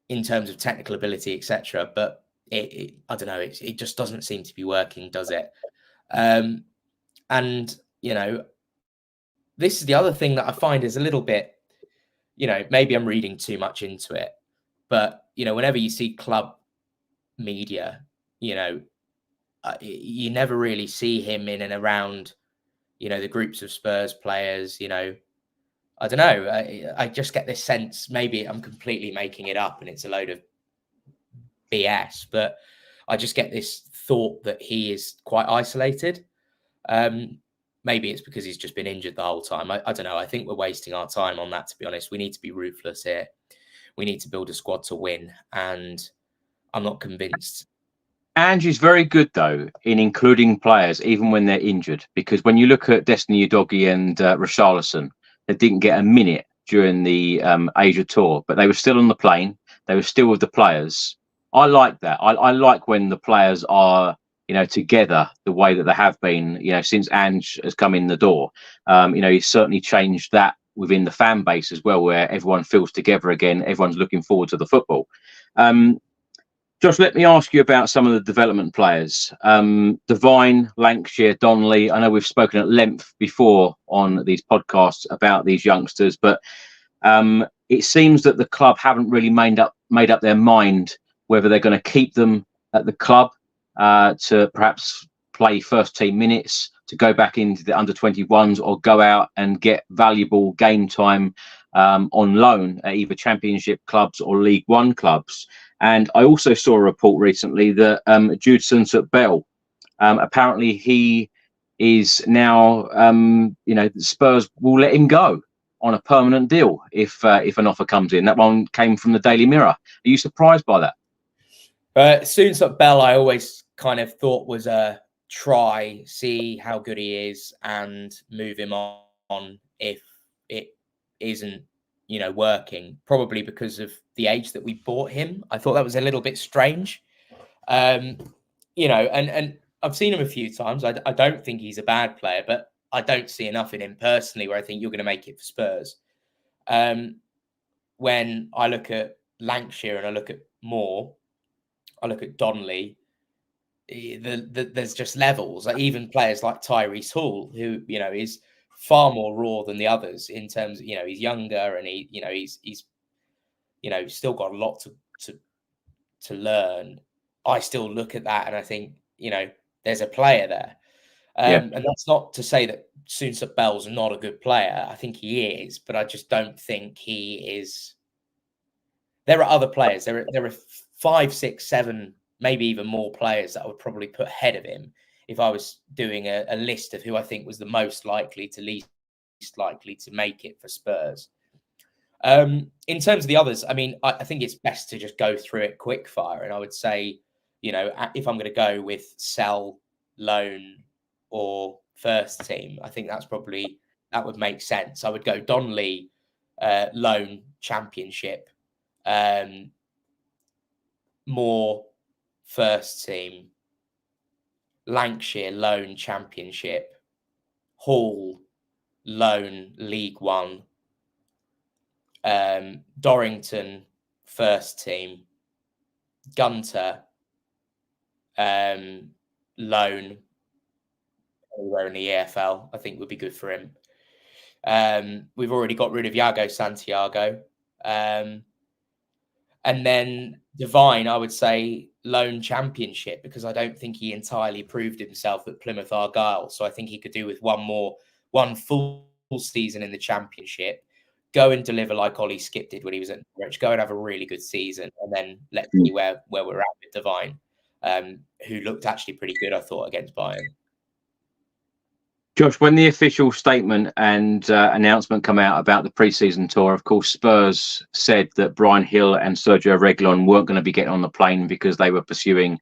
in terms of technical ability, etc. But I don't know, it just doesn't seem to be working, does it? And, you know, this is the other thing that I find is a little bit, you know, maybe I'm reading too much into it, but, you know, whenever you see club media, you know, you never really see him in and around, you know, the groups of Spurs players. You know, I don't know. I just get this sense, maybe I'm completely making it up and it's a load of BS, but I just get this thought that he is quite isolated. Maybe it's because he's just been injured the whole time. I don't know. I think we're wasting our time on that, to be honest. We need to be ruthless here. We need to build a squad to win, and I'm not convinced. Angie's very good, though, in including players, even when they're injured, because when you look at Destiny Udogie and Richarlison, they didn't get a minute during the Asia tour, but they were still on the plane. They were still with the players. I like that. I like when the players are, you know, together the way that they have been, you know, since Ange has come in the door. You know, he's certainly changed that within the fan base as well, where everyone feels together again. Everyone's looking forward to the football. Josh, let me ask you about some of the development players. Devine, Lancashire, Donnelly. I know we've spoken at length before on these podcasts about these youngsters, but it seems that the club haven't really made up their mind whether they're going to keep them at the club to perhaps play first team minutes, to go back into the under-21s, or go out and get valuable game time on loan at either Championship clubs or League One clubs. And I also saw a report recently that Jude Solanke, apparently he is now, you know, Spurs will let him go on a permanent deal if an offer comes in. That one came from the Daily Mirror. Are you surprised by that? Solanke, I always kind of thought was a try, see how good he is, and move him on if it isn't, you know, working, probably because of the age that we bought him. I thought that was a little bit strange. You know, and I've seen him a few times. I don't think he's a bad player, but I don't see enough in him personally where I think you're going to make it for Spurs. When I look at Lancashire and I look at Moore, I look at Donnelly, there's just levels. Like even players like Tyrese Hall, who, you know, is far more raw than the others in terms of, you know, he's younger and he's you know, still got a lot to learn. I still look at that and I think, you know, there's a player there. And that's not to say that Solanke's not a good player. I think he is, but I just don't think he is. There are other players. There are 5, 6, 7, maybe even more players that I would probably put ahead of him if I was doing a list of who I think was the most likely to least likely to make it for Spurs. In terms of the others, I mean, I think it's best to just go through it quick fire. And I would say, you know, if I'm going to go with sell, loan, or first team, I think that would make sense. I would go Donnelly, loan, Championship, Moore, first team, Lancashire, loan, Championship, Hall, loan, League One, Dorrington, first team, Gunter, loan, anywhere in the EFL, I think would be good for him. We've already got rid of Iago Santiago. And then Devine, I would say loan, Championship, because I don't think he entirely proved himself at Plymouth Argyle. So I think he could do with one full season in the Championship, go and deliver like Ollie Skip did when he was at Norwich, go and have a really good season, and then let's see where we're at with Devine, who looked actually pretty good, I thought, against Bayern. Josh, when the official statement and announcement come out about the pre-season tour, of course, Spurs said that Bryan Hill and Sergio Reguilon weren't going to be getting on the plane because they were pursuing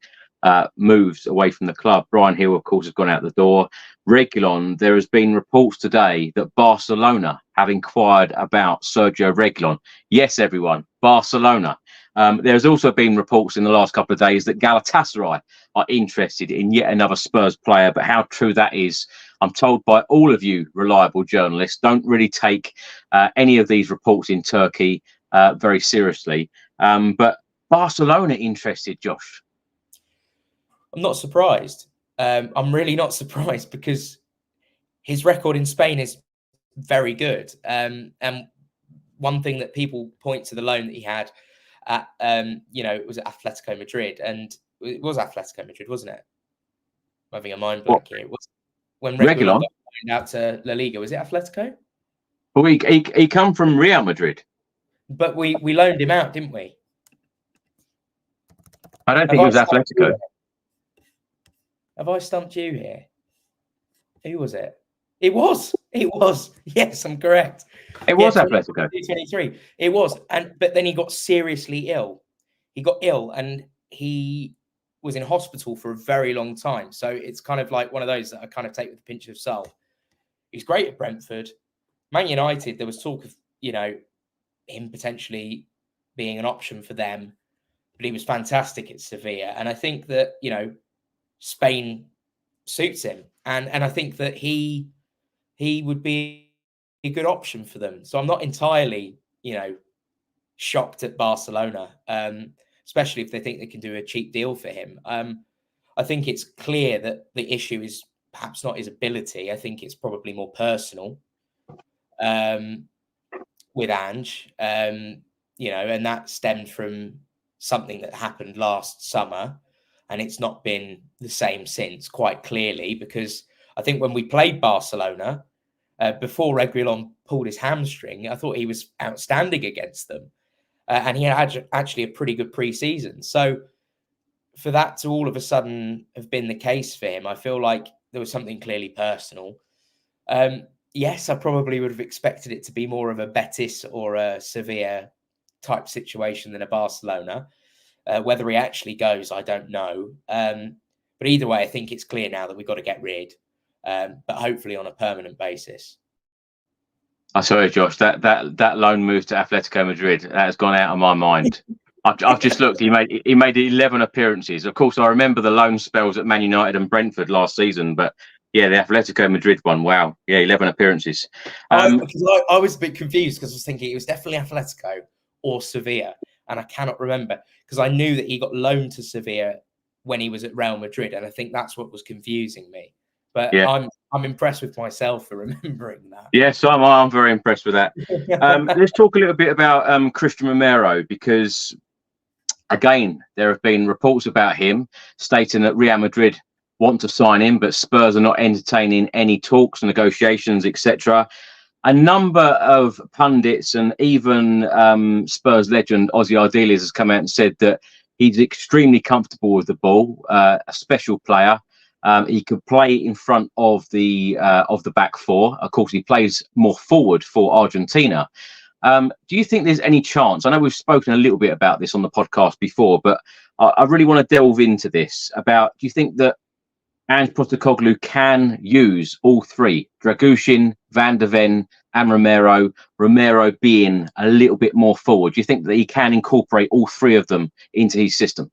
moves away from the club. Bryan Hill, of course, has gone out the door. Reguilon, there has been reports today that Barcelona have inquired about Sergio Reguilon. Yes, everyone, Barcelona. There's also been reports in the last couple of days that Galatasaray are interested in yet another Spurs player, but how true that is, I'm told by all of you reliable journalists, don't really take any of these reports in Turkey very seriously. But Barcelona interested, Josh. I'm not surprised. I'm really not surprised because his record in Spain is very good. And one thing that people point to the loan that he had at, it was at Atletico Madrid, and it was Atletico Madrid, wasn't it? I'm having a mind blank here. It was when Reguilon got loaned out to La Liga. Was it Atletico? Well, he come from Real Madrid, but we loaned him out, didn't we? I don't think it was Atletico. Have I stumped you here? Who was it? It was. Yes, I'm correct. It was Atletico. 23. It was. But then he got seriously ill. He got ill and he was in hospital for a very long time. So it's kind of like one of those that I kind of take with a pinch of salt. He's great at Brentford. Man United, there was talk of, him potentially being an option for them, but he was fantastic at Sevilla. And I think that, Spain suits him. And I think that he would be a good option for them. So I'm not entirely, shocked at Barcelona, especially if they think they can do a cheap deal for him. I think it's clear that the issue is perhaps not his ability. I think it's probably more personal with Ange, and that stemmed from something that happened last summer. And it's not been the same since, quite clearly, because I think when we played Barcelona, before Reguilon pulled his hamstring, I thought he was outstanding against them. And he had actually a pretty good pre-season. So for that to all of a sudden have been the case for him, I feel like there was something clearly personal. Yes, I probably would have expected it to be more of a Betis or a Sevilla type situation than a Barcelona. Whether he actually goes, I don't know. But either way, I think it's clear now that we've got to get rid, but hopefully on a permanent basis. I sorry, Josh, that loan move to Atletico Madrid, that has gone out of my mind. I've just looked. He made 11 appearances. Of course, I remember the loan spells at Man United and Brentford last season, but yeah, the Atletico Madrid one. Wow, yeah, 11 appearances. I was a bit confused because I was thinking it was definitely Atletico or Sevilla, and I cannot remember because I knew that he got loaned to Sevilla when he was at Real Madrid, and I think that's what was confusing me. But yeah. I'm impressed with myself for remembering that. Yes, I'm very impressed with that. Let's talk a little bit about Christian Romero, because again, there have been reports about him stating that Real Madrid want to sign him, but Spurs are not entertaining any talks, negotiations, etc. A number of pundits and even Spurs legend Ozzy Ardiles has come out and said that he's extremely comfortable with the ball, a special player. He could play in front of the back four. Of course, he plays more forward for Argentina. Do you think there's any chance? I know we've spoken a little bit about this on the podcast before, but I really want to delve into this about, do you think that Ange Postecoglou can use all three, Dragusin, Van de Ven and Romero being a little bit more forward? Do you think that he can incorporate all three of them into his system?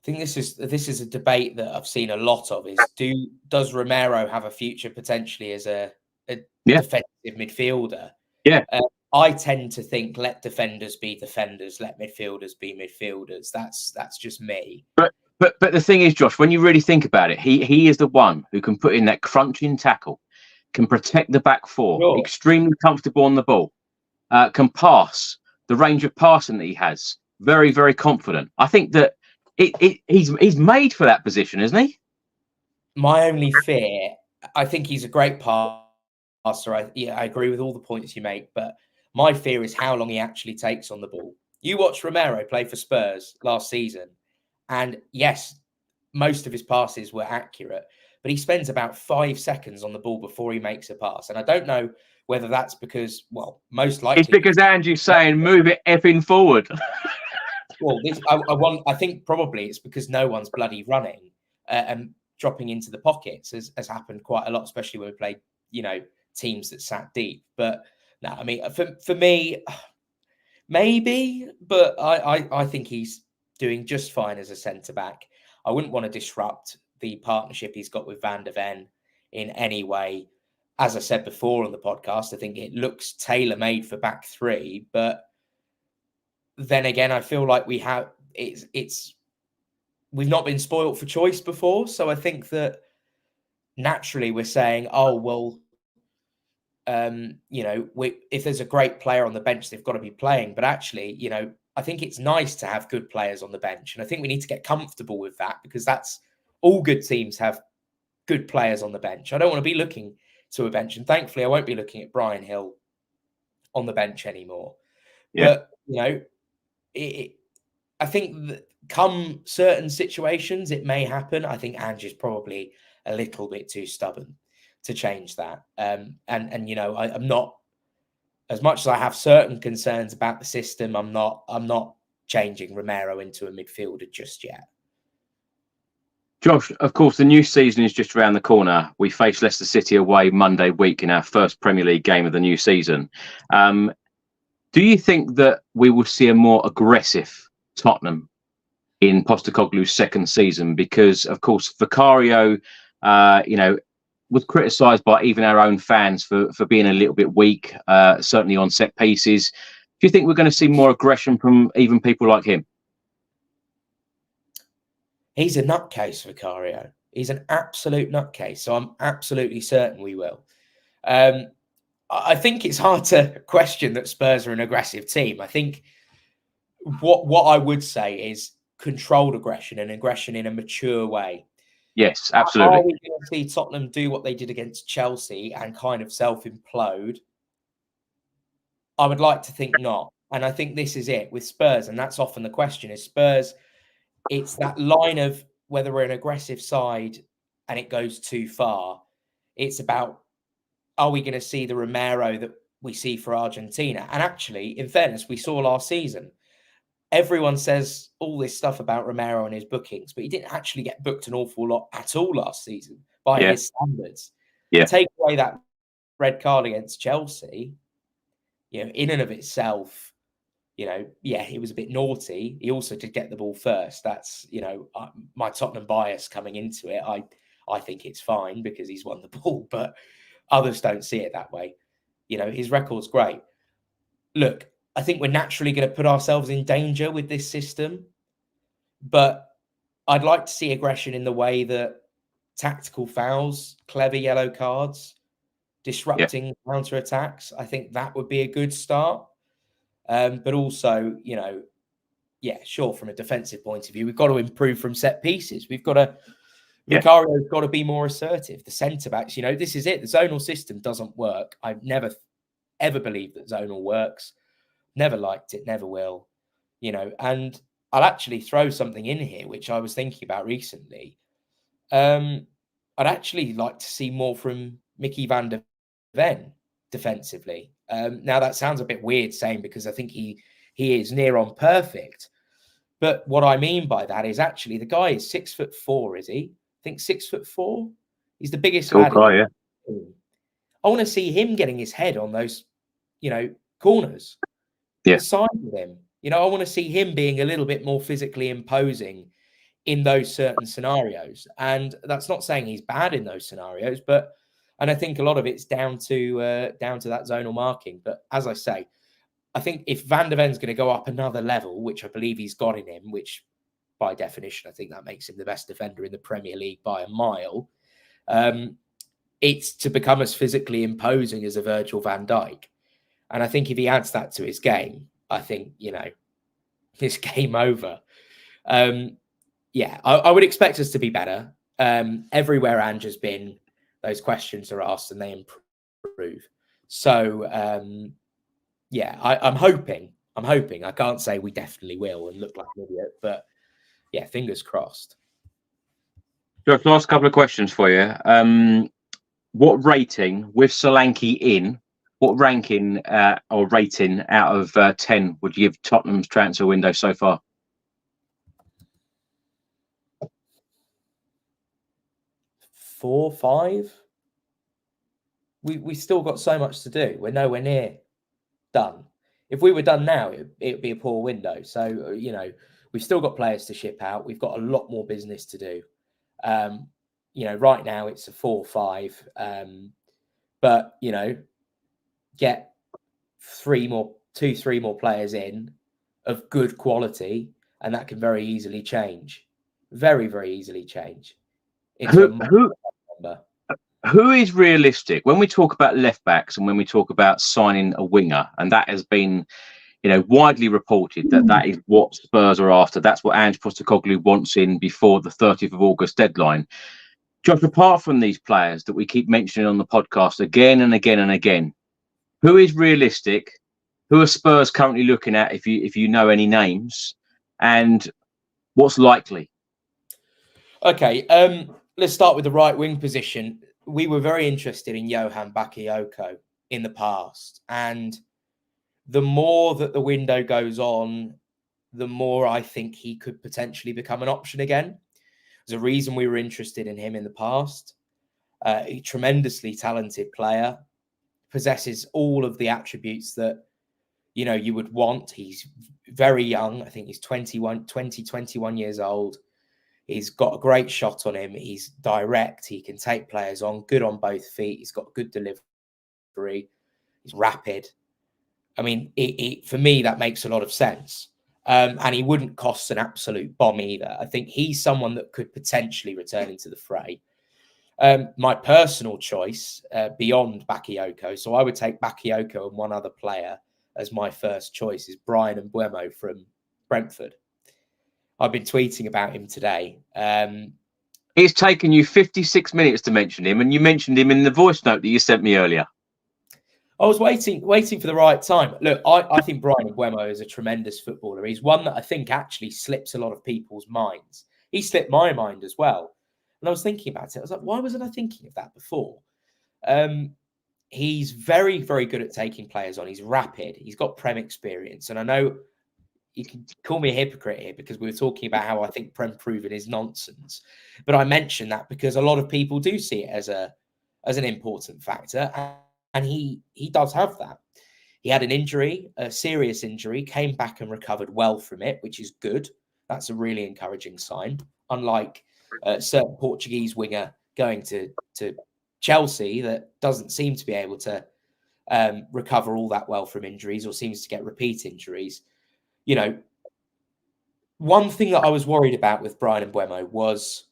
I think this is a debate that I've seen a lot of, is does Romero have a future potentially as a defensive midfielder? Yeah. I tend to think let defenders be defenders, let midfielders be midfielders. That's just me. But the thing is, Josh, when you really think about it, he is the one who can put in that crunching tackle, can protect the back four, sure, extremely comfortable on the ball, can pass, the range of passing that he has, very, very confident. I think that he's made for that position, isn't he? My only fear, I think he's a great passer. I agree with all the points you make, but my fear is how long he actually takes on the ball. You watched Romero play for Spurs last season, and yes, most of his passes were accurate, but he spends about 5 seconds on the ball before he makes a pass. And I don't know whether that's because, well, most likely it's because Andrew's saying move it effing forward. Well, I think probably it's because no one's bloody running and dropping into the pockets has happened quite a lot, especially when we played, teams that sat deep. But no, I mean, for me, maybe, but I think he's doing just fine as a centre-back. I wouldn't want to disrupt the partnership he's got with Van der Ven in any way. As I said before on the podcast, I think it looks tailor-made for back three, but then again, I feel like we've not been spoilt for choice before. So I think that naturally we're saying, oh, well, if there's a great player on the bench, they've got to be playing. But actually, I think it's nice to have good players on the bench. And I think we need to get comfortable with that, because that's all good teams have good players on the bench. I don't want to be looking to a bench. And thankfully, I won't be looking at Brian Hill on the bench anymore. Yeah. But, I think that come certain situations, it may happen. I think Ange is probably a little bit too stubborn to change that. I'm not, as much as I have certain concerns about the system, I'm not changing Romero into a midfielder just yet. Josh, of course, the new season is just around the corner. We face Leicester City away Monday week in our first Premier League game of the new season. Do you think that we will see a more aggressive Tottenham in Postecoglou's second season? Because, of course, Vicario, was criticised by even our own fans for being a little bit weak, certainly on set pieces. Do you think we're going to see more aggression from even people like him? He's a nutcase, Vicario. He's an absolute nutcase. So I'm absolutely certain we will. I think it's hard to question that Spurs are an aggressive team. I think what I would say is controlled aggression and aggression in a mature way. Yes, absolutely. Are we going to see Tottenham do what they did against Chelsea and kind of self-implode? I would like to think not. And I think this is it with Spurs. And that's often the question is Spurs, it's that line of whether we're an aggressive side and it goes too far. It's about, are we going to see the Romero that we see for Argentina? And actually, in fairness, we saw last season, everyone says all this stuff about Romero and his bookings, but he didn't actually get booked an awful lot at all last season by his standards. Yeah. Take away that red card against Chelsea, in and of itself, he was a bit naughty. He also did get the ball first. That's, my Tottenham bias coming into it. I think it's fine because he's won the ball, but others don't see it that way. His record's great. Look, I think we're naturally going to put ourselves in danger with this system, but I'd like to see aggression in the way that tactical fouls, clever yellow cards, disrupting counter-attacks. I think that would be a good start. But also, sure, from a defensive point of view, we've got to improve from set pieces. Vicario's got to be more assertive. The centre-backs, this is it. The zonal system doesn't work. I've never, ever believed that zonal works. Never liked it, never will. And I'll actually throw something in here, which I was thinking about recently. I'd actually like to see more from Mickey van der Ven defensively. Now, that sounds a bit weird saying because I think he is near on perfect. But what I mean by that is actually the guy is 6'4", is he? I think 6'4". He's the biggest lad. Guy, I want to see him getting his head on those, corners. Yeah. Side with him. I want to see him being a little bit more physically imposing in those certain scenarios. And that's not saying he's bad in those scenarios, and I think a lot of it's down to that zonal marking. But as I say, I think if Van der Ven's going to go up another level, which I believe he's got in him, which by definition, I think that makes him the best defender in the Premier League by a mile, it's to become as physically imposing as a Virgil van Dijk. And I think if he adds that to his game, I think, this game over. I would expect us to be better. Everywhere Ange has been, those questions are asked and they improve. So, I'm hoping. I can't say we definitely will and look like an idiot, but fingers crossed. Josh, last couple of questions for you. What rating with Solanke in? What ranking or rating out of 10 would you give Tottenham's transfer window so far? 4, 5. We still got so much to do. We're nowhere near done. if we were done now, it would be a poor window. So, we've still got players to ship out. We've got a lot more business to do. Right now it's a 4-5. But, get 3 more players in of good quality, and that can very easily change. Very, very easily change. Who is realistic when we talk about left backs and when we talk about signing a winger? And that has been, widely reported that is what Spurs are after. That's what Ange Postecoglou wants in before the 30th of August deadline. Josh, apart from these players that we keep mentioning on the podcast again and again and again, who is realistic? Who are Spurs currently looking at, if you know any names, and what's likely? Okay, let's start with the right wing position. We were very interested in Johan Bakayoko in the past, and the more that the window goes on, the more I think he could potentially become an option again. There's a reason we were interested in him in the past. A tremendously talented player, possesses all of the attributes that you would want. He's very young. I think he's 21 years old. He's got a great shot on him. He's direct. He can take players on, good on both feet. He's got good delivery. He's rapid. I mean, for me, that makes a lot of sense. And he wouldn't cost an absolute bomb either. I think he's someone that could potentially return into the fray. My personal choice beyond Bakayoko, so I would take Bakayoko and one other player as my first choice, is Bryan Mbeumo from Brentford. I've been tweeting about him today. It's taken you 56 minutes to mention him, and you mentioned him in the voice note that you sent me earlier. I was waiting for the right time. Look, I think Bryan Mbeumo is a tremendous footballer. He's one that I think actually slips a lot of people's minds. He slipped my mind as well. And I was thinking about it. I was like, why wasn't I thinking of that before? He's very, very good at taking players on. He's rapid. He's got Prem experience. And I know you can call me a hypocrite here because we were talking about how I think Prem proven is nonsense. But I mention that because a lot of people do see it as an important factor. And he does have that. He had an injury, a serious injury, came back and recovered well from it, which is good. That's a really encouraging sign. Unlike a certain Portuguese winger going to Chelsea that doesn't seem to be able to recover all that well from injuries or seems to get repeat injuries. One thing that I was worried about with Bryan Mbeumo was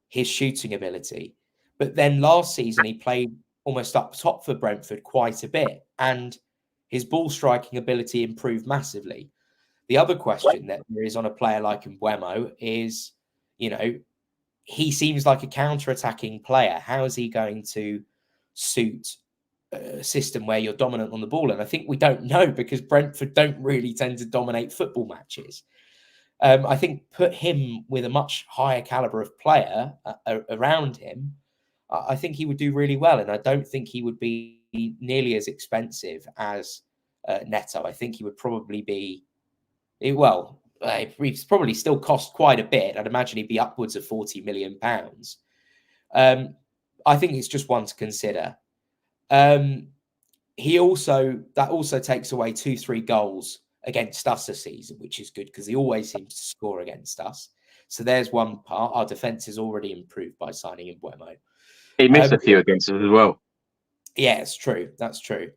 his shooting ability. But then last season, he played almost up top for Brentford quite a bit, and his ball striking ability improved massively. The other question that there is on a player like Mbeumo is, he seems like a counter-attacking player. How is he going to suit a system where you're dominant on the ball? And I think we don't know because Brentford don't really tend to dominate football matches. I think put him with a much higher caliber of player around him, I think he would do really well. And I don't think he would be nearly as expensive as Neto. I think he would probably be, he's probably still cost quite a bit. I'd imagine he'd be upwards of £40 million. I think it's just one to consider. That also takes away 2-3 goals against us this season, which is good because he always seems to score against us. So there's one part. Our defence is already improved by signing Mbeumo. He missed a few against us as well. Yeah, it's true. That's true.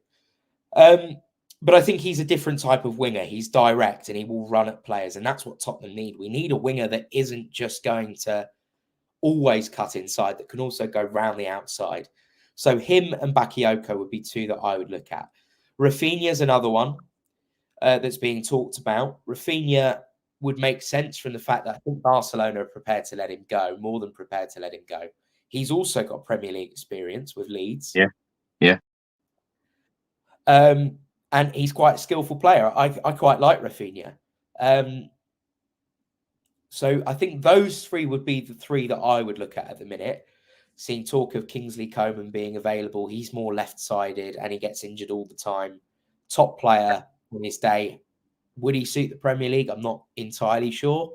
But I think he's a different type of winger. He's direct and he will run at players. And that's what Tottenham need. We need a winger that isn't just going to always cut inside, that can also go round the outside. So him and Bakayoko would be two that I would look at. Rafinha's another one that's being talked about. Rafinha would make sense from the fact that I think Barcelona are prepared to let him go, more than prepared to let him go. He's also got Premier League experience with Leeds. Yeah. And he's quite a skillful player. I quite like Rafinha. So I think those three would be the three that I would look at the minute. Seeing talk of Kingsley Coman being available. He's more left-sided and he gets injured all the time. Top player in his day. Would he suit the Premier League? I'm not entirely sure.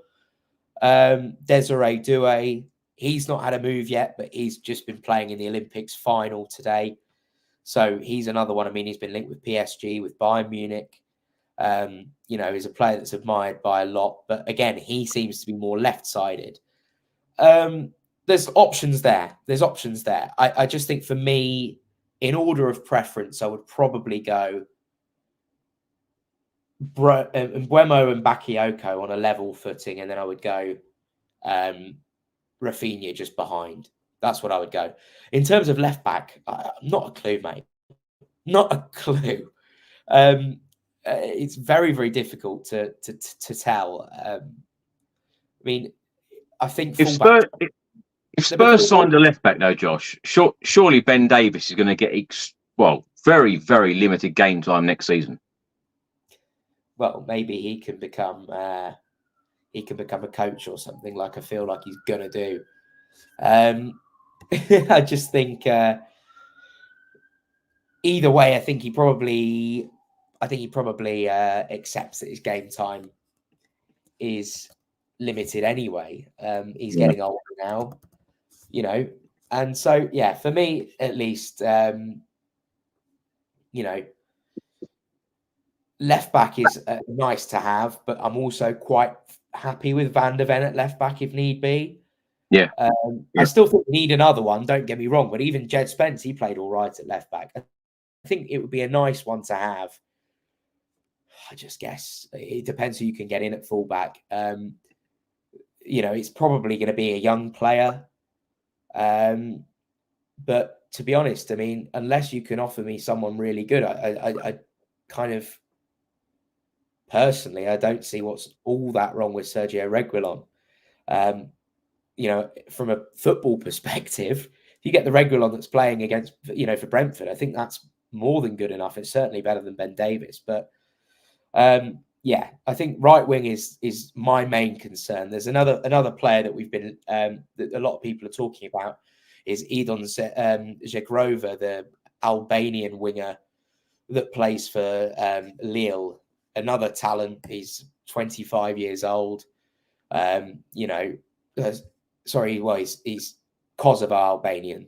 Desiree Doué, he's not had a move yet, but he's just been playing in the Olympics final today. So he's another one. I mean, he's been linked with PSG, with Bayern Munich. Is a player that's admired by a lot. But again, he seems to be more left-sided. There's options there. I just think for me, in order of preference, I would probably go Mbeumo and Bakayoko on a level footing, and then I would go Rafinha just behind. That's what I would go. In terms of left back, not a clue, mate. Not a clue. It's very, very difficult to tell. I think if Spurs signed a left back, though, Josh, surely Ben Davies is going to get very, very limited game time next season. Well, maybe he can become a coach or something, like I feel like he's gonna do. I just think either way, I think he probably accepts that his game time is limited anyway. He's getting older now, and so yeah, for me at least, left back is nice to have, but I'm also quite happy with Van der Ven at left back if need be. Yeah. I still think we need another one, don't get me wrong, but even Jed Spence, he played all right at left back. I think it would be a nice one to have. I just guess it depends who you can get in at fullback. It's probably going to be a young player. But to be honest, unless you can offer me someone really good, I kind of personally, I don't see what's all that wrong with Sergio Reguilon. From a football perspective, if you get the Reguilon that's playing against, for Brentford, I think that's more than good enough. It's certainly better than Ben Davies. But I think right wing is my main concern. There's another player that we've been that a lot of people are talking about is Edon Zegrova, the Albanian winger that plays for Lille. Another talent. He's 25 years old. He's Kosovo Albanian.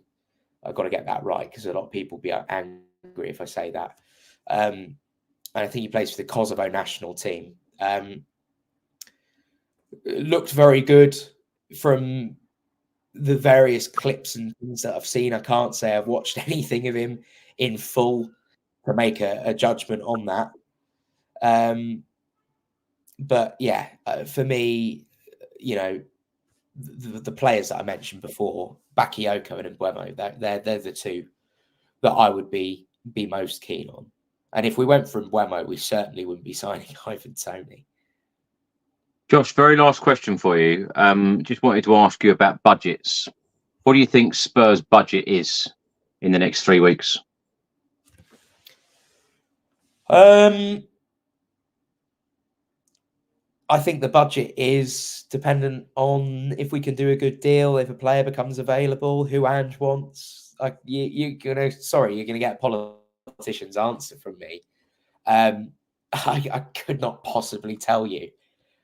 I've got to get that right because a lot of people will be angry if I say that. And I think he plays for the Kosovo national team. Looked very good from the various clips and things that I've seen. I can't say I've watched anything of him in full to make a judgment on that. But yeah, for me, the players that I mentioned before, Bakayoko and Mbeumo, they're the two that I would be most keen on. And if we went for Mbeumo, we certainly wouldn't be signing Ivan Toney. Josh, very last question for you. Just wanted to ask you about budgets. What do you think Spurs' budget is in the next 3 weeks? I think the budget is dependent on if we can do a good deal, if a player becomes available, who Ange wants. You're gonna get a politician's answer from me. I could not possibly tell you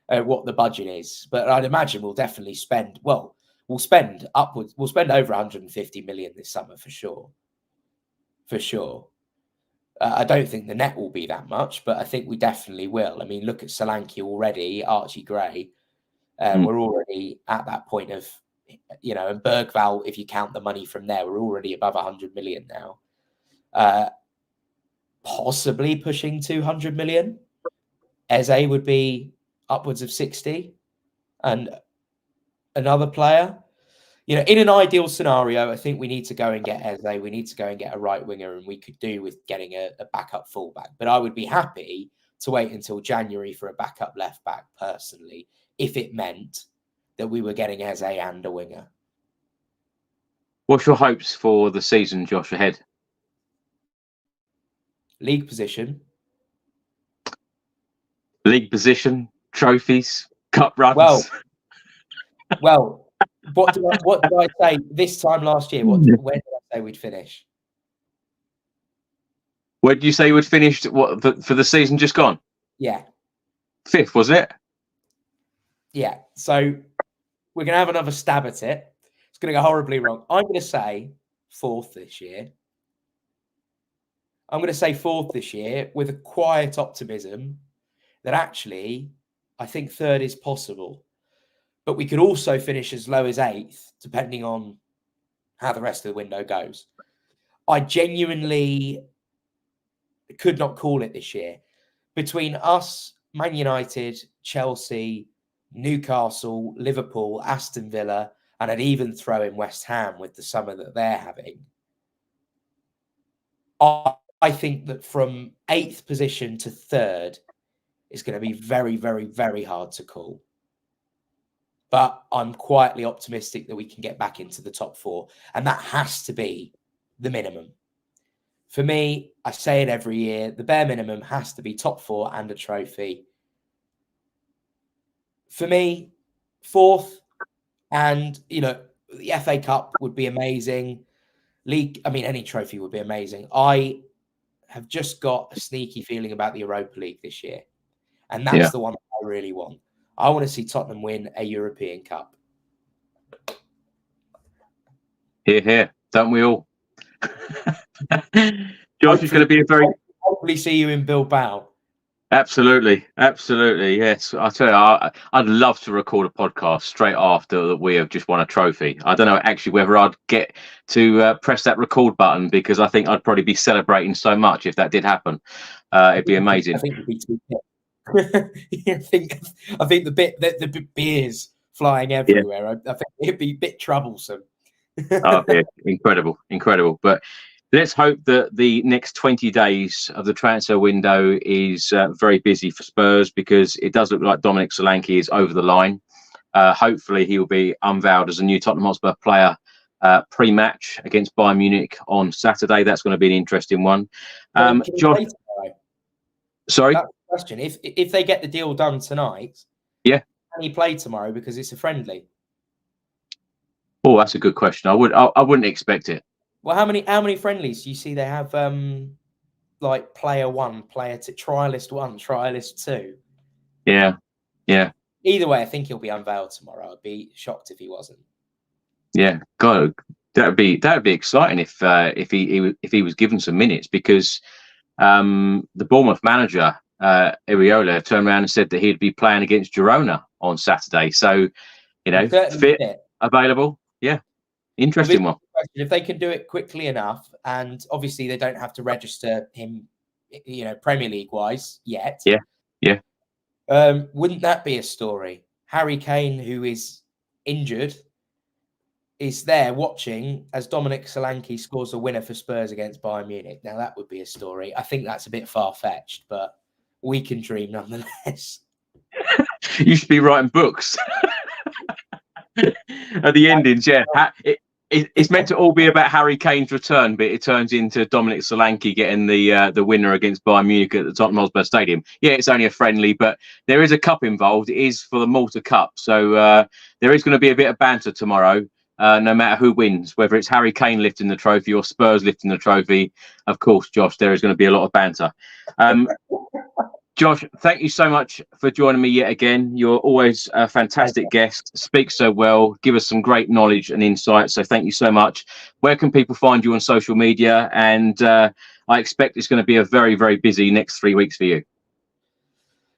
what the budget is, but I'd imagine we'll definitely spend. Well, we'll spend over 150 million this summer for sure. For sure. I don't think the net will be that much, but I think we definitely will. Look at Solanke already, Archie Gray. We're already at that point of, and Bergvall, if you count the money from there, we're already above 100 million now. Possibly pushing 200 million. Eze would be upwards of 60. And another player. In an ideal scenario, I think we need to go and get Eze. We need to go and get a right winger, and we could do with getting a backup fullback. But I would be happy to wait until January for a backup left back, personally, if it meant that we were getting Eze and a winger. What's your hopes for the season, Josh, ahead? League position, trophies, cup runs. Well. What did I say this time last year? Where did I say we'd finish? Where did you say you would finish? For the season just gone? Yeah, 5th, was it? Yeah. So we're gonna have another stab at it. It's gonna go horribly wrong. I'm gonna say 4th this year. I'm gonna say 4th this year with a quiet optimism that actually I think third is possible. But we could also finish as low as 8th, depending on how the rest of the window goes. I genuinely could not call it this year. Between us, Man United, Chelsea, Newcastle, Liverpool, Aston Villa, and I'd even throw in West Ham with the summer that they're having, I think that from 8th position to 3rd is going to be very, very, very hard to call. But I'm quietly optimistic that we can get back into the top 4. And that has to be the minimum. For me, I say it every year, the bare minimum has to be top 4 and a trophy. For me, 4th, and, you know, the FA Cup would be amazing. League, I mean, any trophy would be amazing. I have just got a sneaky feeling about the Europa League this year. And that's the one that I really want. I want to see Tottenham win a European Cup. Hear, hear. Don't we all? Josh is going to be a very... Hopefully see you in Bilbao. Absolutely. Absolutely. Yes. I tell you, I'd love to record a podcast straight after that we have just won a trophy. I don't know actually whether I'd get to press that record button, because I think I'd probably be celebrating so much if that did happen. It'd be amazing. I think it'd be too I think the beers flying everywhere. I think it'd be a bit troublesome. Oh, yeah. Incredible. But let's hope that the next 20 days of the transfer window is very busy for Spurs, because it does look like Dominic Solanke is over the line. Hopefully he will be unveiled as a new Tottenham Hotspur player pre-match against Bayern Munich on Saturday. That's going to be an interesting one. Josh, sorry? That's the question. If they get the deal done tonight, can he play tomorrow because it's a friendly? Oh, that's a good question. I wouldn't expect it. Well, how many friendlies do you see they have? Like player 1, player 2, trialist 1, trialist 2. Yeah. Either way, I think he'll be unveiled tomorrow. I'd be shocked if he wasn't. Yeah, God, that'd be exciting if he was given some minutes, because the Bournemouth manager Iriola turned around and said that he'd be playing against Girona on Saturday. So, you know, fit, available. Yeah, interesting one. If they can do it quickly enough, and obviously they don't have to register him, you know, Premier League wise yet. Yeah. Wouldn't that be a story? Harry Kane, who is injured, is there watching as Dominic Solanke scores a winner for Spurs against Bayern Munich. Now that would be a story. I think that's a bit far-fetched, but we can dream nonetheless. You should be writing books. At the endings, yeah. It's meant to all be about Harry Kane's return, but it turns into Dominic Solanke getting the winner against Bayern Munich at the Tottenham Hotspur Stadium. Yeah, it's only a friendly, but there is a cup involved. It is for the Malta Cup. So there is going to be a bit of banter tomorrow, no matter who wins, whether it's Harry Kane lifting the trophy or Spurs lifting the trophy. Of course, Josh, there is going to be a lot of banter. Josh, thank you so much for joining me yet again. You're always a fantastic guest, speak so well, give us some great knowledge and insight. So thank you so much. Where can people find you on social media? And I expect it's going to be a very, very busy next 3 weeks for you.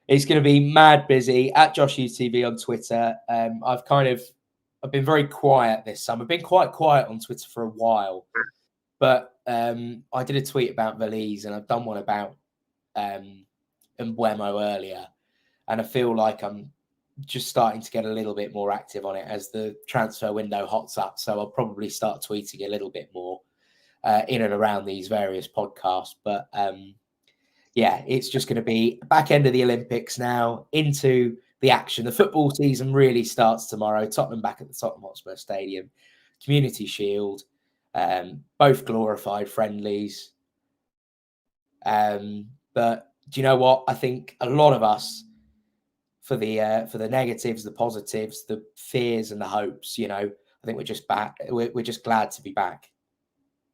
It's going to be mad busy at Josh UTV on Twitter. I've been very quiet this summer. I've been quite quiet on Twitter for a while, but I did a tweet about Valise, and I've done one about Mbuemo earlier, and I feel like I'm just starting to get a little bit more active on it as the transfer window hots up. So I'll probably start tweeting a little bit more in and around these various podcasts. But yeah, it's just going to be back end of the Olympics now, into the action. The football season really starts tomorrow. Tottenham back at the Tottenham Hotspur Stadium, Community Shield, both glorified friendlies. But do you know what? I think a lot of us, for the negatives, the positives, the fears and the hopes, you know, I think we're just back. We're just glad to be back.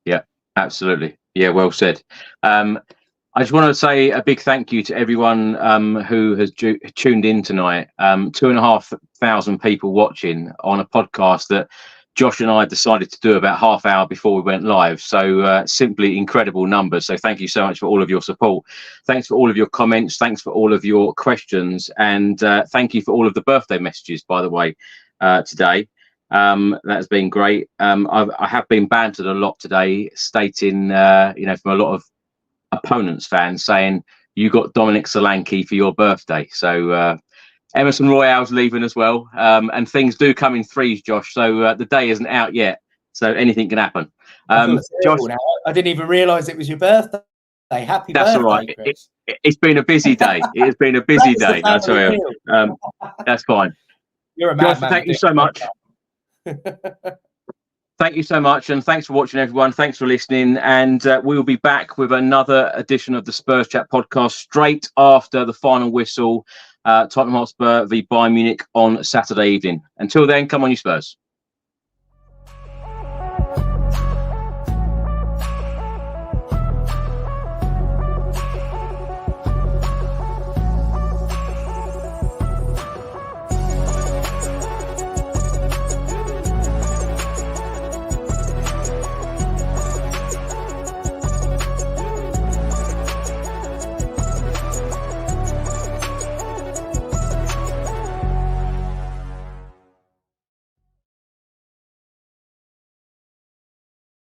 Yeah, absolutely. Yeah, well said. I just want to say a big thank you to everyone who has tuned in tonight. 2,500 people watching on a podcast that Josh and I decided to do about half hour before we went live. So simply incredible numbers. So thank you so much for all of your support. Thanks for all of your comments. Thanks for all of your questions. And thank you for all of the birthday messages, by the way, today. That has been great. I have been bantered a lot today, stating, from a lot of opponents fans saying you got Dominic Solanke for your birthday. So Emerson Royale's leaving as well, and things do come in threes, Josh. So the day isn't out yet, so anything can happen. Josh, I didn't even realise it was your birthday. Happy birthday! That's all right. It's been a busy day. It has been a busy day. That's all right. That's fine. You're a Josh, madman. thank you so much. Thank you so much, and thanks for watching, everyone. Thanks for listening, and we will be back with another edition of the Spurs Chat podcast straight after the final whistle. Tottenham Hotspur v Bayern Munich on Saturday evening. Until then, come on, you Spurs.